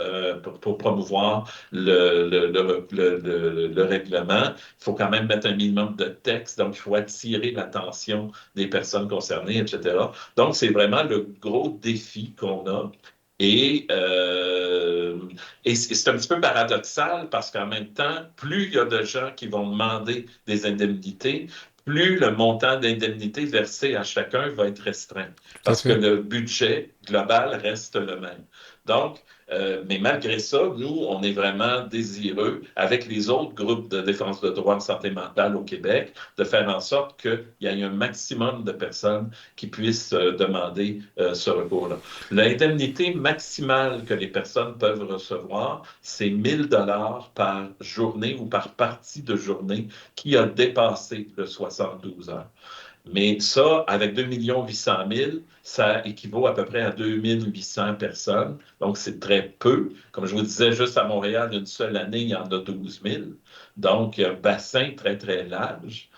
promouvoir le règlement. Il faut quand même mettre un minimum de texte, donc il faut attirer l'attention des personnes concernées, etc. Donc, c'est vraiment le gros défi qu'on a. Et c'est un petit peu paradoxal parce qu'en même temps, plus il y a de gens qui vont demander des indemnités, plus le montant d'indemnité versé à chacun va être restreint. Parce que le budget global reste le même. Donc, mais malgré ça, nous, on est vraiment désireux, avec les autres groupes de défense de droits en santé mentale au Québec, de faire en sorte qu'il y ait un maximum de personnes qui puissent demander ce recours-là. L'indemnité maximale que les personnes peuvent recevoir, c'est 1 000 $ par journée ou par partie de journée qui a dépassé le 72 heures. Mais ça, avec 2 800 000, ça équivaut à peu près à 2 800 personnes. Donc, c'est très peu. Comme je vous disais, juste à Montréal, une seule année, il y en a 12 000. Donc, il y a un bassin très, très large.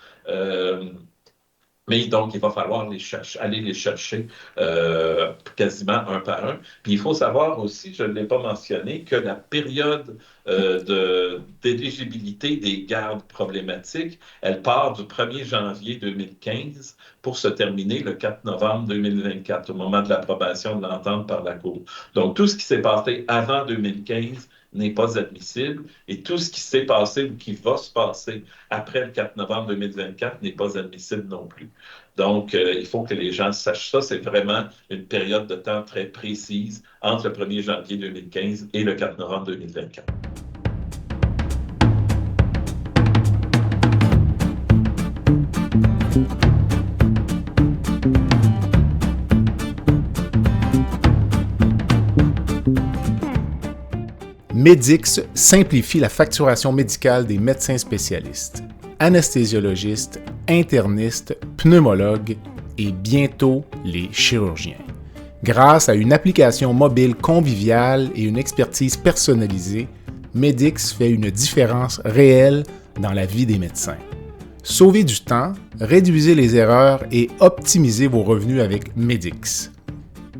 Mais donc, il va falloir aller les chercher quasiment un par un. Puis, il faut savoir aussi, je ne l'ai pas mentionné, que la période d'éligibilité des gardes problématiques, elle part du 1er janvier 2015 pour se terminer le 4 novembre 2024, au moment de l'approbation de l'entente par la Cour. Donc, tout ce qui s'est passé avant 2015 n'est pas admissible et tout ce qui s'est passé ou qui va se passer après le 4 novembre 2024 n'est pas admissible non plus. Donc, il faut que les gens sachent ça. C'est vraiment une période de temps très précise entre le 1er janvier 2015 et le 4 novembre 2024. Medix simplifie la facturation médicale des médecins spécialistes, anesthésiologistes, internistes, pneumologues et bientôt les chirurgiens. Grâce à une application mobile conviviale et une expertise personnalisée, Medix fait une différence réelle dans la vie des médecins. Sauvez du temps, réduisez les erreurs et optimisez vos revenus avec Medix.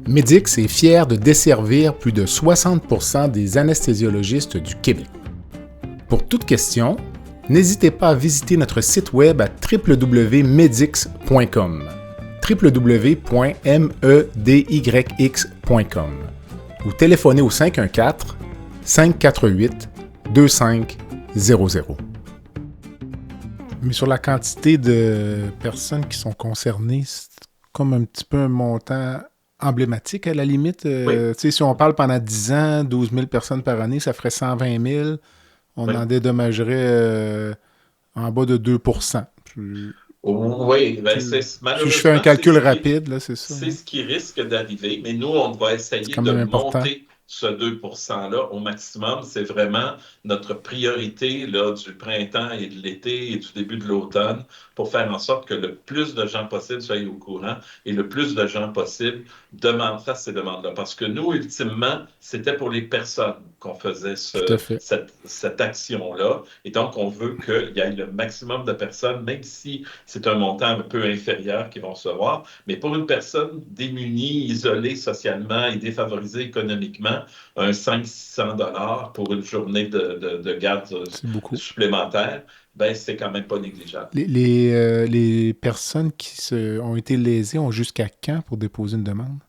Medix est fier de desservir plus de 60% des anesthésiologistes du Québec. Pour toute question, n'hésitez pas à visiter notre site web à www.medix.com www.medyx.com ou téléphonez au 514-548-2500. Mais sur la quantité de personnes qui sont concernées, c'est comme un petit peu un montant emblématique à la limite. Oui. Si on parle pendant 10 ans, 12 000 personnes par année, ça ferait 120 000. On en dédommagerait en bas de 2 Oui, ben si je fais un calcul rapide, là, c'est ça. C'est ce qui risque d'arriver, mais nous, on va essayer de monter ce 2 %-là au maximum. C'est vraiment notre priorité là, du printemps et de l'été et du début de l'automne pour faire en sorte que le plus de gens possible soient au courant et le plus de gens possible fassent ces demandes-là. Parce que nous, ultimement, c'était pour les personnes qu'on faisait cette action-là. Et donc, on veut qu'il y ait le maximum de personnes, même si c'est un montant un peu inférieur qu'ils vont recevoir. Mais pour une personne démunie, isolée socialement et défavorisée économiquement, un 500-600 $ pour une journée de garde supplémentaire, ben c'est quand même pas négligeable. Les personnes qui ont été lésées ont jusqu'à quand pour déposer une demande?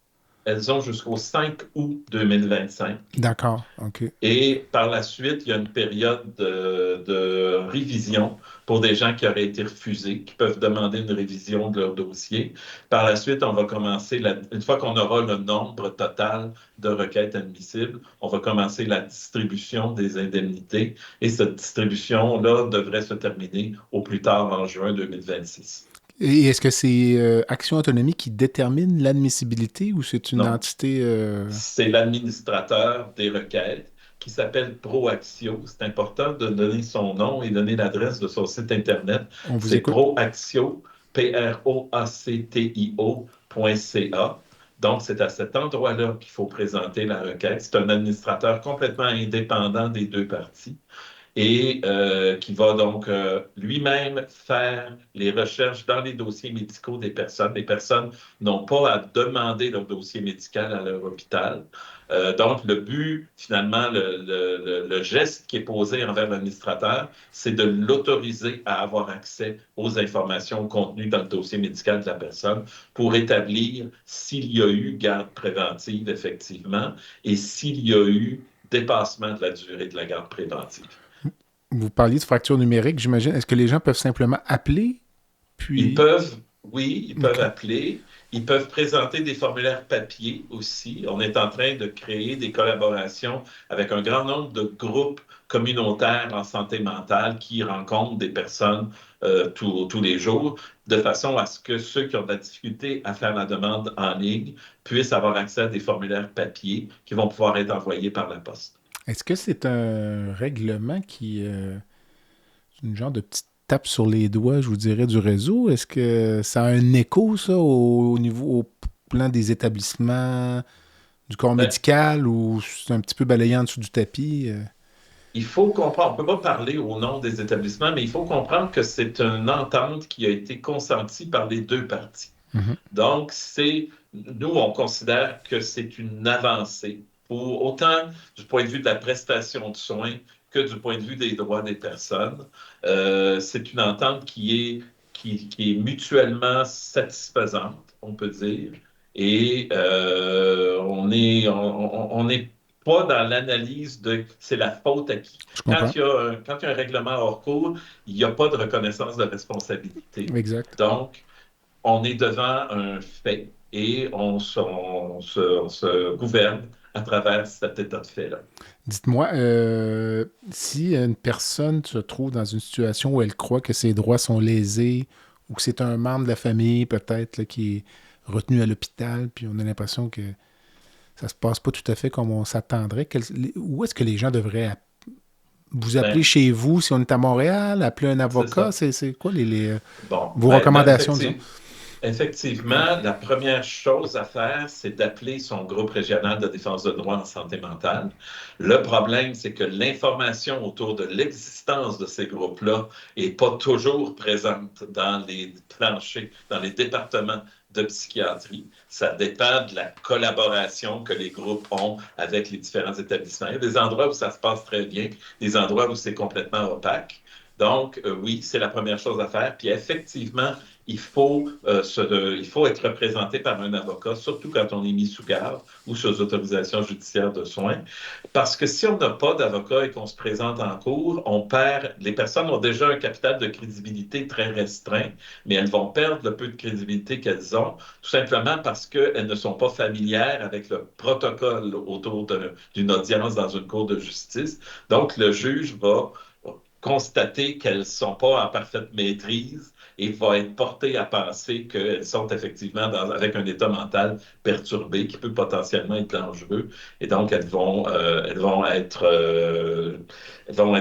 Elles ont jusqu'au 5 août 2025. D'accord, OK. Et par la suite, il y a une période de révision pour des gens qui auraient été refusés, qui peuvent demander une révision de leur dossier. Par la suite, on va commencer, une fois qu'on aura le nombre total de requêtes admissibles, on va commencer la distribution des indemnités. Et cette distribution-là devrait se terminer au plus tard en juin 2026. Et est-ce que c'est Action Autonomie qui détermine l'admissibilité ou c'est une entité... C'est l'administrateur des requêtes qui s'appelle Proaxio. C'est important de donner son nom et donner l'adresse de son site Internet. C'est Proaxio, Proactio.ca. Donc, c'est à cet endroit-là qu'il faut présenter la requête. C'est un administrateur complètement indépendant des deux parties. Et qui va donc lui-même faire les recherches dans les dossiers médicaux des personnes. Les personnes n'ont pas à demander leur dossier médical à leur hôpital. Donc, le but, finalement, le geste qui est posé envers l'administrateur, c'est de l'autoriser à avoir accès aux informations contenues dans le dossier médical de la personne pour établir s'il y a eu garde préventive, effectivement, et s'il y a eu dépassement de la durée de la garde préventive. Vous parliez de fracture numérique, j'imagine. Est-ce que les gens peuvent simplement appeler? Ils peuvent appeler. Ils peuvent présenter des formulaires papier aussi. On est en train de créer des collaborations avec un grand nombre de groupes communautaires en santé mentale qui rencontrent des personnes tous les jours, de façon à ce que ceux qui ont de la difficulté à faire la demande en ligne puissent avoir accès à des formulaires papier qui vont pouvoir être envoyés par la poste. Est-ce que c'est un règlement qui une genre de petite tape sur les doigts, je vous dirais, du réseau? Est-ce que ça a un écho, ça, au plan des établissements, du corps médical, ou c'est un petit peu balayant en dessous du tapis? Il faut comprendre, on ne peut pas parler au nom des établissements, mais il faut comprendre que c'est une entente qui a été consentie par les deux parties. Mm-hmm. Donc, nous, on considère que c'est une avancée pour autant du point de vue de la prestation de soins que du point de vue des droits des personnes. C'est une entente qui est mutuellement satisfaisante, on peut dire, et on n'est pas dans l'analyse de c'est la faute à qui. Quand il y a un règlement hors cours, il n'y a pas de reconnaissance de responsabilité. Exact. Donc, on est devant un fait et on se gouverne à travers cet état de fait-là. Dites-moi, si une personne se trouve dans une situation où elle croit que ses droits sont lésés ou que c'est un membre de la famille peut-être là, qui est retenu à l'hôpital, puis on a l'impression que ça se passe pas tout à fait comme on s'attendrait, où est-ce que les gens devraient vous appeler chez vous si on est à Montréal, appeler un avocat? C'est quoi vos recommandations? Effectivement, la première chose à faire, c'est d'appeler son groupe régional de défense de droits en santé mentale. Le problème, c'est que l'information autour de l'existence de ces groupes-là n'est pas toujours présente dans les planchers, dans les départements de psychiatrie. Ça dépend de la collaboration que les groupes ont avec les différents établissements. Il y a des endroits où ça se passe très bien, des endroits où c'est complètement opaque. Donc, oui, c'est la première chose à faire. Puis effectivement, il faut être représenté par un avocat, surtout quand on est mis sous garde ou sous autorisation judiciaire de soins. Parce que si on n'a pas d'avocat et qu'on se présente en cours, les personnes ont déjà un capital de crédibilité très restreint, mais elles vont perdre le peu de crédibilité qu'elles ont, tout simplement parce qu'elles ne sont pas familières avec le protocole autour d'une audience dans une cour de justice. Donc, le juge va constater qu'elles ne sont pas en parfaite maîtrise et va être porté à penser qu'elles sont effectivement avec un état mental perturbé qui peut potentiellement être dangereux. Et donc, elles vont être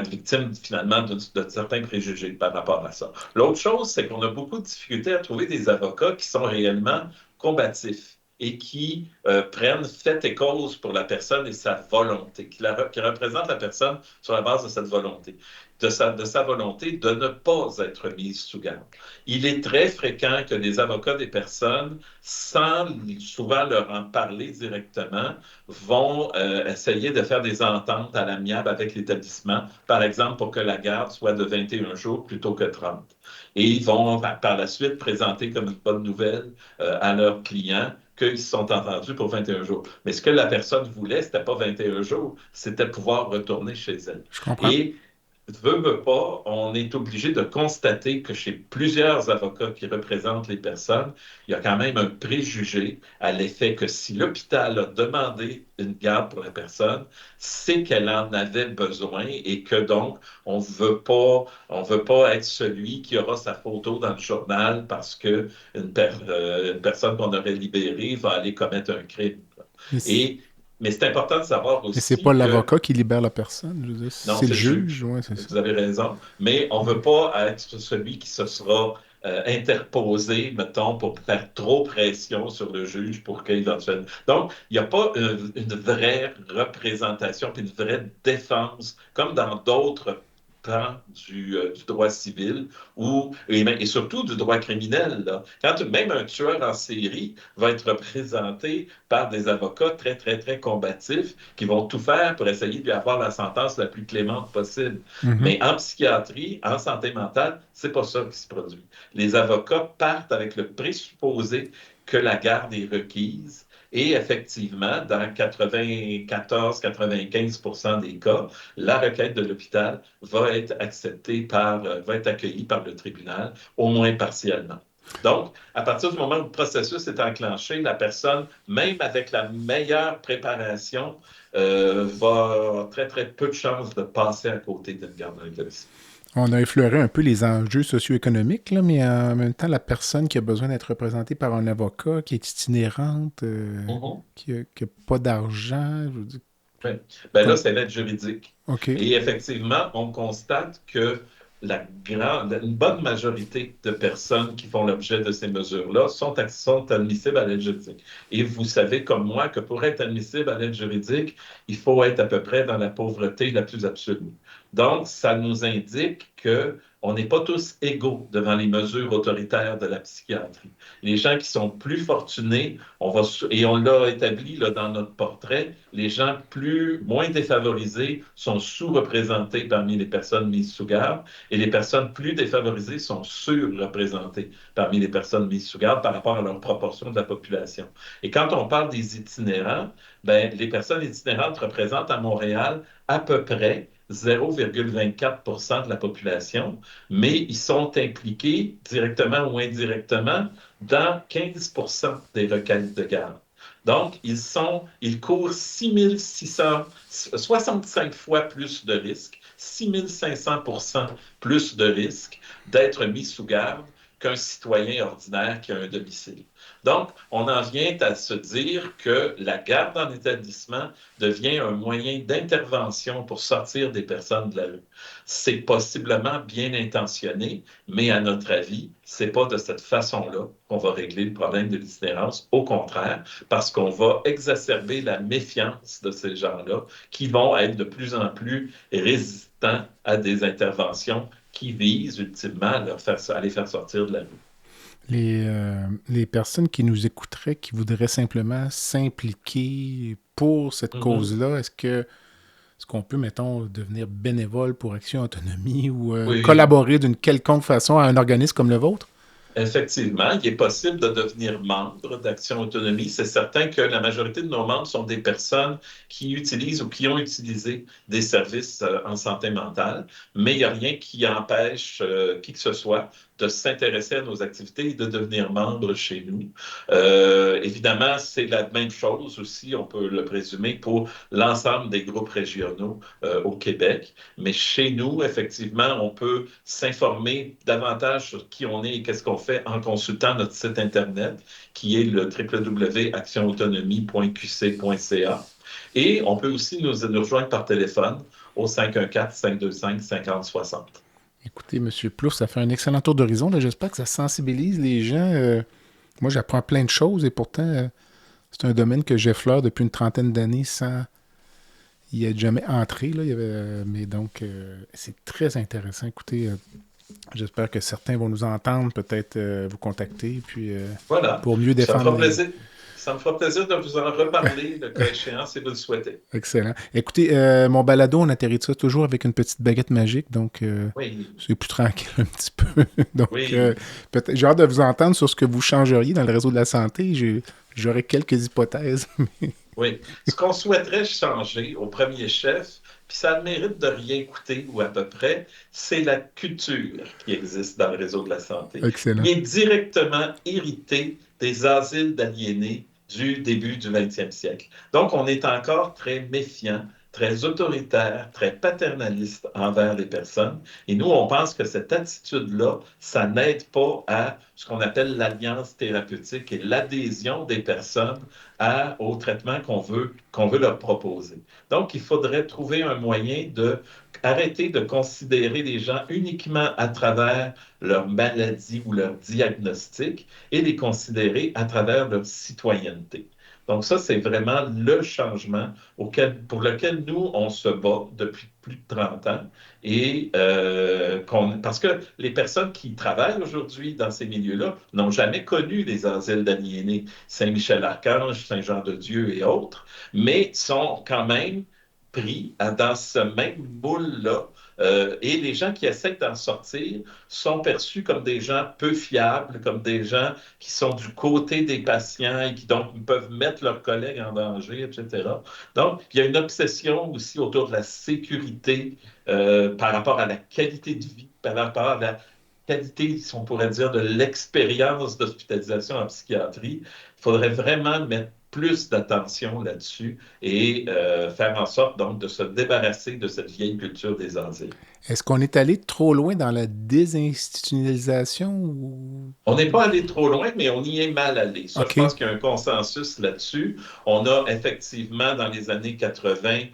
victimes finalement de certains préjugés par rapport à ça. L'autre chose, c'est qu'on a beaucoup de difficultés à trouver des avocats qui sont réellement combatifs et qui prennent fait et cause pour la personne et sa volonté, qui représentent la personne sur la base de cette volonté, de sa volonté de ne pas être mise sous garde. Il est très fréquent que des avocats des personnes, sans souvent leur en parler directement, vont essayer de faire des ententes à l'amiable avec l'établissement, par exemple pour que la garde soit de 21 jours plutôt que 30. Et ils vont par la suite présenter comme une bonne nouvelle à leurs clients qu'ils se sont entendus pour 21 jours. Mais ce que la personne voulait, c'était pas 21 jours, c'était pouvoir retourner chez elle. Je comprends. Et veut pas, on est obligé de constater que chez plusieurs avocats qui représentent les personnes, il y a quand même un préjugé à l'effet que si l'hôpital a demandé une garde pour la personne, c'est qu'elle en avait besoin et que donc on veut pas être celui qui aura sa photo dans le journal parce que une personne qu'on aurait libérée va aller commettre un crime. Mais c'est important de savoir aussi. Mais c'est pas l'avocat qui libère la personne, je veux dire. Non, c'est le juge. Ouais, c'est vous ça. avez raison. Mais on ne veut pas être celui qui se sera interposé, mettons, pour faire trop pression sur le juge pour qu'éventuellement. Donc, il n'y a pas une vraie représentation puis une vraie défense, comme dans d'autres pans du droit civil et surtout du droit criminel. Là. Quand même un tueur en série va être représenté par des avocats très, très, très combatifs qui vont tout faire pour essayer de lui avoir la sentence la plus clémente possible. Mhm. Mais en psychiatrie, en santé mentale, c'est pas ça qui se produit. Les avocats partent avec le présupposé que la garde est requise. Et effectivement, dans 94-95% des cas, la requête de l'hôpital va être accueillie par le tribunal, au moins partiellement. Donc, à partir du moment où le processus est enclenché, la personne, même avec la meilleure préparation, va avoir très, très peu de chances de passer à côté d'une garde régressive. On a effleuré un peu les enjeux socio-économiques, là, mais en même temps, la personne qui a besoin d'être représentée par un avocat, qui est itinérante, qui n'a pas d'argent, je veux dire. Oui. Ben là, c'est l'aide juridique. OK. Et effectivement, on constate que une bonne majorité de personnes qui font l'objet de ces mesures-là sont admissibles à l'aide juridique. Et vous savez comme moi que pour être admissible à l'aide juridique, il faut être à peu près dans la pauvreté la plus absolue. Donc, ça nous indique qu'on n'est pas tous égaux devant les mesures autoritaires de la psychiatrie. Les gens qui sont plus fortunés, et on l'a établi là, dans notre portrait, les gens moins défavorisés sont sous-représentés parmi les personnes mises sous garde et les personnes plus défavorisées sont sur-représentées parmi les personnes mises sous garde par rapport à leur proportion de la population. Et quand on parle des itinérants, ben, les personnes itinérantes représentent à Montréal à peu près 0,24% de la population, mais ils sont impliqués directement ou indirectement dans 15% des requêtes de garde. Donc, ils courent 65 fois plus de risques, 6500% plus de risques d'être mis sous garde qu'un citoyen ordinaire qui a un domicile. Donc, on en vient à se dire que la garde en établissement devient un moyen d'intervention pour sortir des personnes de la rue. C'est possiblement bien intentionné, mais à notre avis, c'est pas de cette façon-là qu'on va régler le problème de l'itinérance. Au contraire, parce qu'on va exacerber la méfiance de ces gens-là qui vont être de plus en plus résistants à des interventions qui visent ultimement à les faire sortir de la rue. Les personnes qui nous écouteraient, qui voudraient simplement s'impliquer pour cette cause-là, est-ce qu'on peut, mettons, devenir bénévole pour Action Autonomie ou Oui, collaborer d'une quelconque façon à un organisme comme le vôtre? effectivement, il est possible de devenir membre d'Action Autonomie. C'est certain que la majorité de nos membres sont des personnes qui utilisent ou qui ont utilisé des services en santé mentale, mais il n'y a rien qui empêche qui que ce soit de s'intéresser à nos activités et de devenir membre chez nous. Évidemment, c'est la même chose aussi, on peut le présumer, pour l'ensemble des groupes régionaux au Québec. Mais chez nous, effectivement, on peut s'informer davantage sur qui on est et qu'est-ce qu'on fait en consultant notre site Internet, qui est le www.actionautonomie.qc.ca. Et on peut aussi nous rejoindre par téléphone au 514-525-5060. Écoutez, M. Plouffe, ça fait un excellent tour d'horizon. Là. J'espère que ça sensibilise les gens. Moi, j'apprends plein de choses et pourtant, c'est un domaine que j'effleure depuis une trentaine d'années sans y être jamais entré. Là. Mais donc, c'est très intéressant. Écoutez, j'espère que certains vont nous entendre, peut-être vous contacter, puis Voilà, pour mieux ça me défendre fera les... plaisir. Ça me fera plaisir de vous en reparler le cas échéant si vous le souhaitez. Excellent. Écoutez, mon balado, on atterrit ça toujours avec une petite baguette magique, donc Oui, c'est plus tranquille un petit peu. Donc, oui. peut-être, j'ai hâte de vous entendre sur ce que vous changeriez dans le réseau de la santé. J'aurais quelques hypothèses. Oui. Ce qu'on souhaiterait changer au premier chef, puis ça ne mérite de rien coûter ou à peu près, c'est la culture qui existe dans le réseau de la santé, qui Excellent. est directement héritée des asiles d'aliénés du début du 20e siècle. Donc, on est encore très méfiant, très autoritaire, très paternaliste envers les personnes. Et nous, on pense que cette attitude-là, ça n'aide pas à ce qu'on appelle l'alliance thérapeutique et l'adhésion des personnes au traitement qu'on veut leur proposer. Donc, il faudrait trouver un moyen de arrêter de considérer les gens uniquement à travers leur maladie ou leur diagnostic et les considérer à travers leur citoyenneté. Donc, ça, c'est vraiment le changement pour lequel nous, on se bat depuis plus de 30 ans. Parce que les personnes qui travaillent aujourd'hui dans ces milieux-là n'ont jamais connu les asiles d'aliénés, Saint-Michel-Archange, Saint-Jean-de-Dieu et autres, mais sont quand même pris dans ce même moule-là. Et les gens qui essaient d'en sortir sont perçus comme des gens peu fiables, comme des gens qui sont du côté des patients et qui donc peuvent mettre leurs collègues en danger, etc. Donc, il y a une obsession aussi autour de la sécurité par rapport à la qualité de vie, par rapport à la qualité, si on pourrait dire, de l'expérience d'hospitalisation en psychiatrie. Il faudrait vraiment mettre plus d'attention là-dessus et faire en sorte donc de se débarrasser de cette vieille culture des asiles. Est-ce qu'on est allé trop loin dans la désinstitutionnalisation ou... On n'est pas allé trop loin, mais on y est mal allé. Ça, je OK. pense qu'il y a un consensus là-dessus. On a effectivement, dans les années 80,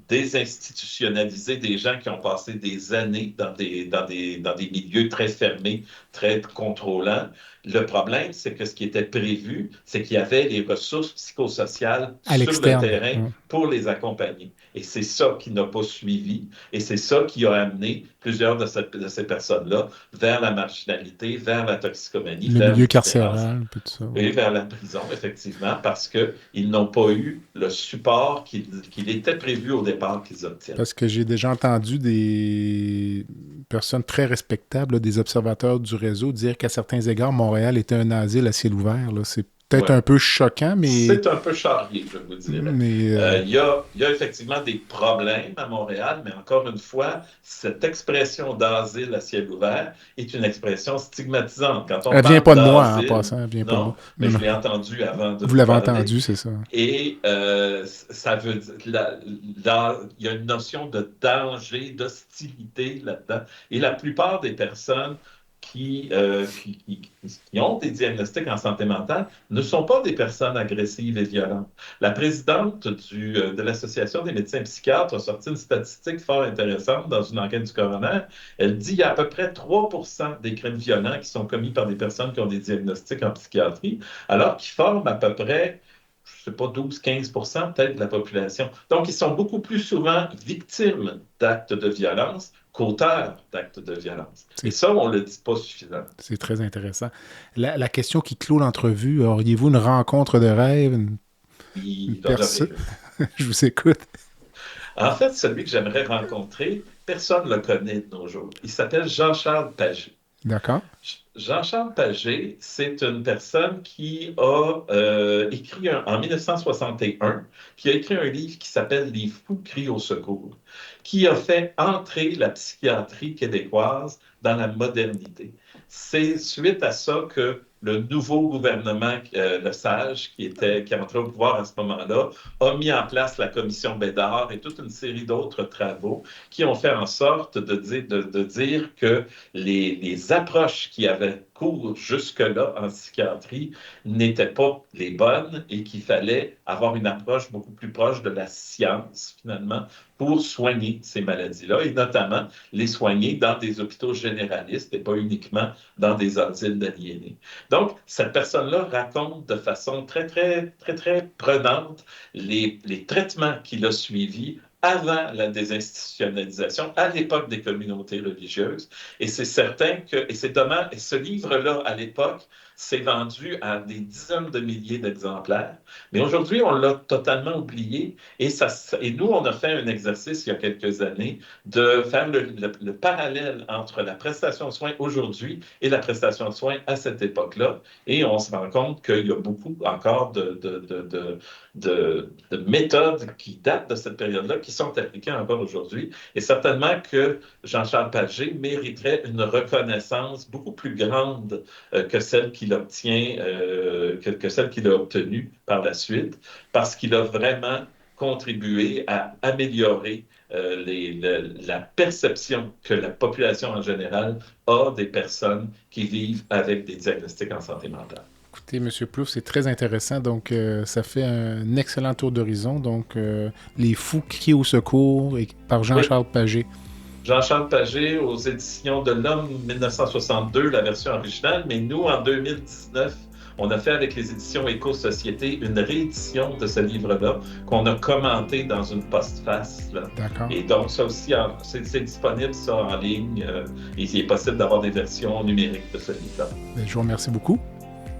désinstitutionnalisé des gens qui ont passé des années dans des milieux très fermés, très contrôlants. Le problème, c'est que ce qui était prévu, c'est qu'il y avait les ressources psychosociales À sur le l'externe. terrain pour les accompagner. Et c'est ça qui n'a pas suivi. Et c'est ça qui a amené plusieurs de ces personnes-là vers la marginalité, vers la toxicomanie, Le vers milieu l'itinérance carcéral, tout ça. et vers la prison, effectivement, parce qu'ils n'ont pas eu le support qu'il était prévu au départ qu'ils obtiennent. Parce que j'ai déjà entendu des personnes très respectables, là, des observateurs du réseau, dire qu'à certains égards, Montréal était un asile à ciel ouvert. Là. C'est peut-être Ouais. un peu choquant, C'est un peu charrié, je vous dirais. mais Il y a effectivement des problèmes à Montréal, mais encore une fois, cette expression d'asile à ciel ouvert est une expression stigmatisante. Quand on elle vient parle pas de moi, en d'asile, passant, elle vient pas de moi. non, mais Non, je non. l'ai entendu avant de Vous vous l'avez parler. entendu, c'est ça. Et ça veut dire, il y a une notion de danger, d'hostilité là-dedans. Et la plupart des personnes qui ont des diagnostics en santé mentale ne sont pas des personnes agressives et violentes. La présidente de l'Association des médecins psychiatres a sorti une statistique fort intéressante dans une enquête du coroner. Elle dit qu'il y a à peu près 3% des crimes violents qui sont commis par des personnes qui ont des diagnostics en psychiatrie, alors qu'ils forment à peu près je ne sais pas, 12-15% peut-être de la population. Donc, ils sont beaucoup plus souvent victimes d'actes de violence qu'auteurs d'actes de violence. Et ça, on ne le dit pas suffisamment. C'est très intéressant. La question qui clôt l'entrevue, auriez-vous une rencontre de rêve? Une personne... Je vous écoute. En fait, celui que j'aimerais rencontrer, personne ne le connaît de nos jours. Il s'appelle Jean-Charles Pagé. D'accord. Jean-Charles Pagé, c'est une personne qui a écrit en 1961, qui a écrit un livre qui s'appelle « Les fous crient au secours », qui a fait entrer la psychiatrie québécoise dans la modernité. C'est suite à ça que le nouveau gouvernement, le SAGE, qui entrait au pouvoir à ce moment-là, a mis en place la commission Bédard et toute une série d'autres travaux qui ont fait en sorte de dire que les approches qui avaient cours jusque-là en psychiatrie n'étaient pas les bonnes et qu'il fallait avoir une approche beaucoup plus proche de la science, finalement, pour soigner ces maladies-là, et notamment les soigner dans des hôpitaux généralistes et pas uniquement dans des asiles d'aliénés. Donc, cette personne-là raconte de façon très, très, très, très prenante les traitements qu'il a suivis avant la désinstitutionnalisation, à l'époque des communautés religieuses. Et c'est certain que, et c'est dommage, et ce livre-là, à l'époque, s'est vendu à des dizaines de milliers d'exemplaires. Mais aujourd'hui, on l'a totalement oublié. Et nous, on a fait un exercice il y a quelques années de faire le parallèle entre la prestation de soins aujourd'hui et la prestation de soins à cette époque-là. Et on se rend compte qu'il y a beaucoup encore de méthodes qui datent de cette période-là, qui sont appliquées encore aujourd'hui. Et certainement que Jean-Charles Pagé mériterait une reconnaissance beaucoup plus grande que celle qu'il obtient, que celle qu'il a obtenue par la suite, parce qu'il a vraiment contribué à améliorer la perception que la population en général a des personnes qui vivent avec des diagnostics en santé mentale. Écoutez, M. Plouffe, c'est très intéressant. Donc, ça fait un excellent tour d'horizon. Donc, Les fous crient au secours par Jean-Charles Pagé. Jean-Charles Pagé aux éditions de l'Homme 1962, la version originale. Mais nous, en 2019, on a fait avec les éditions Éco-Société une réédition de ce livre-là qu'on a commenté dans une postface. D'accord. Et donc, ça aussi, c'est disponible ça en ligne. Et il est possible d'avoir des versions numériques de ce livre-là. Je vous remercie beaucoup.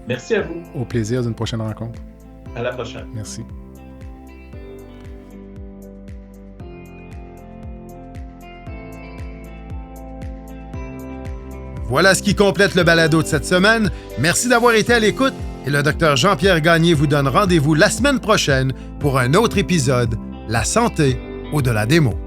Merci à vous. Au plaisir d'une prochaine rencontre. À la prochaine. Merci. Voilà ce qui complète le balado de cette semaine. Merci d'avoir été à l'écoute et le Dr Jean-Pierre Gagné vous donne rendez-vous la semaine prochaine pour un autre épisode, La santé au-delà des mots.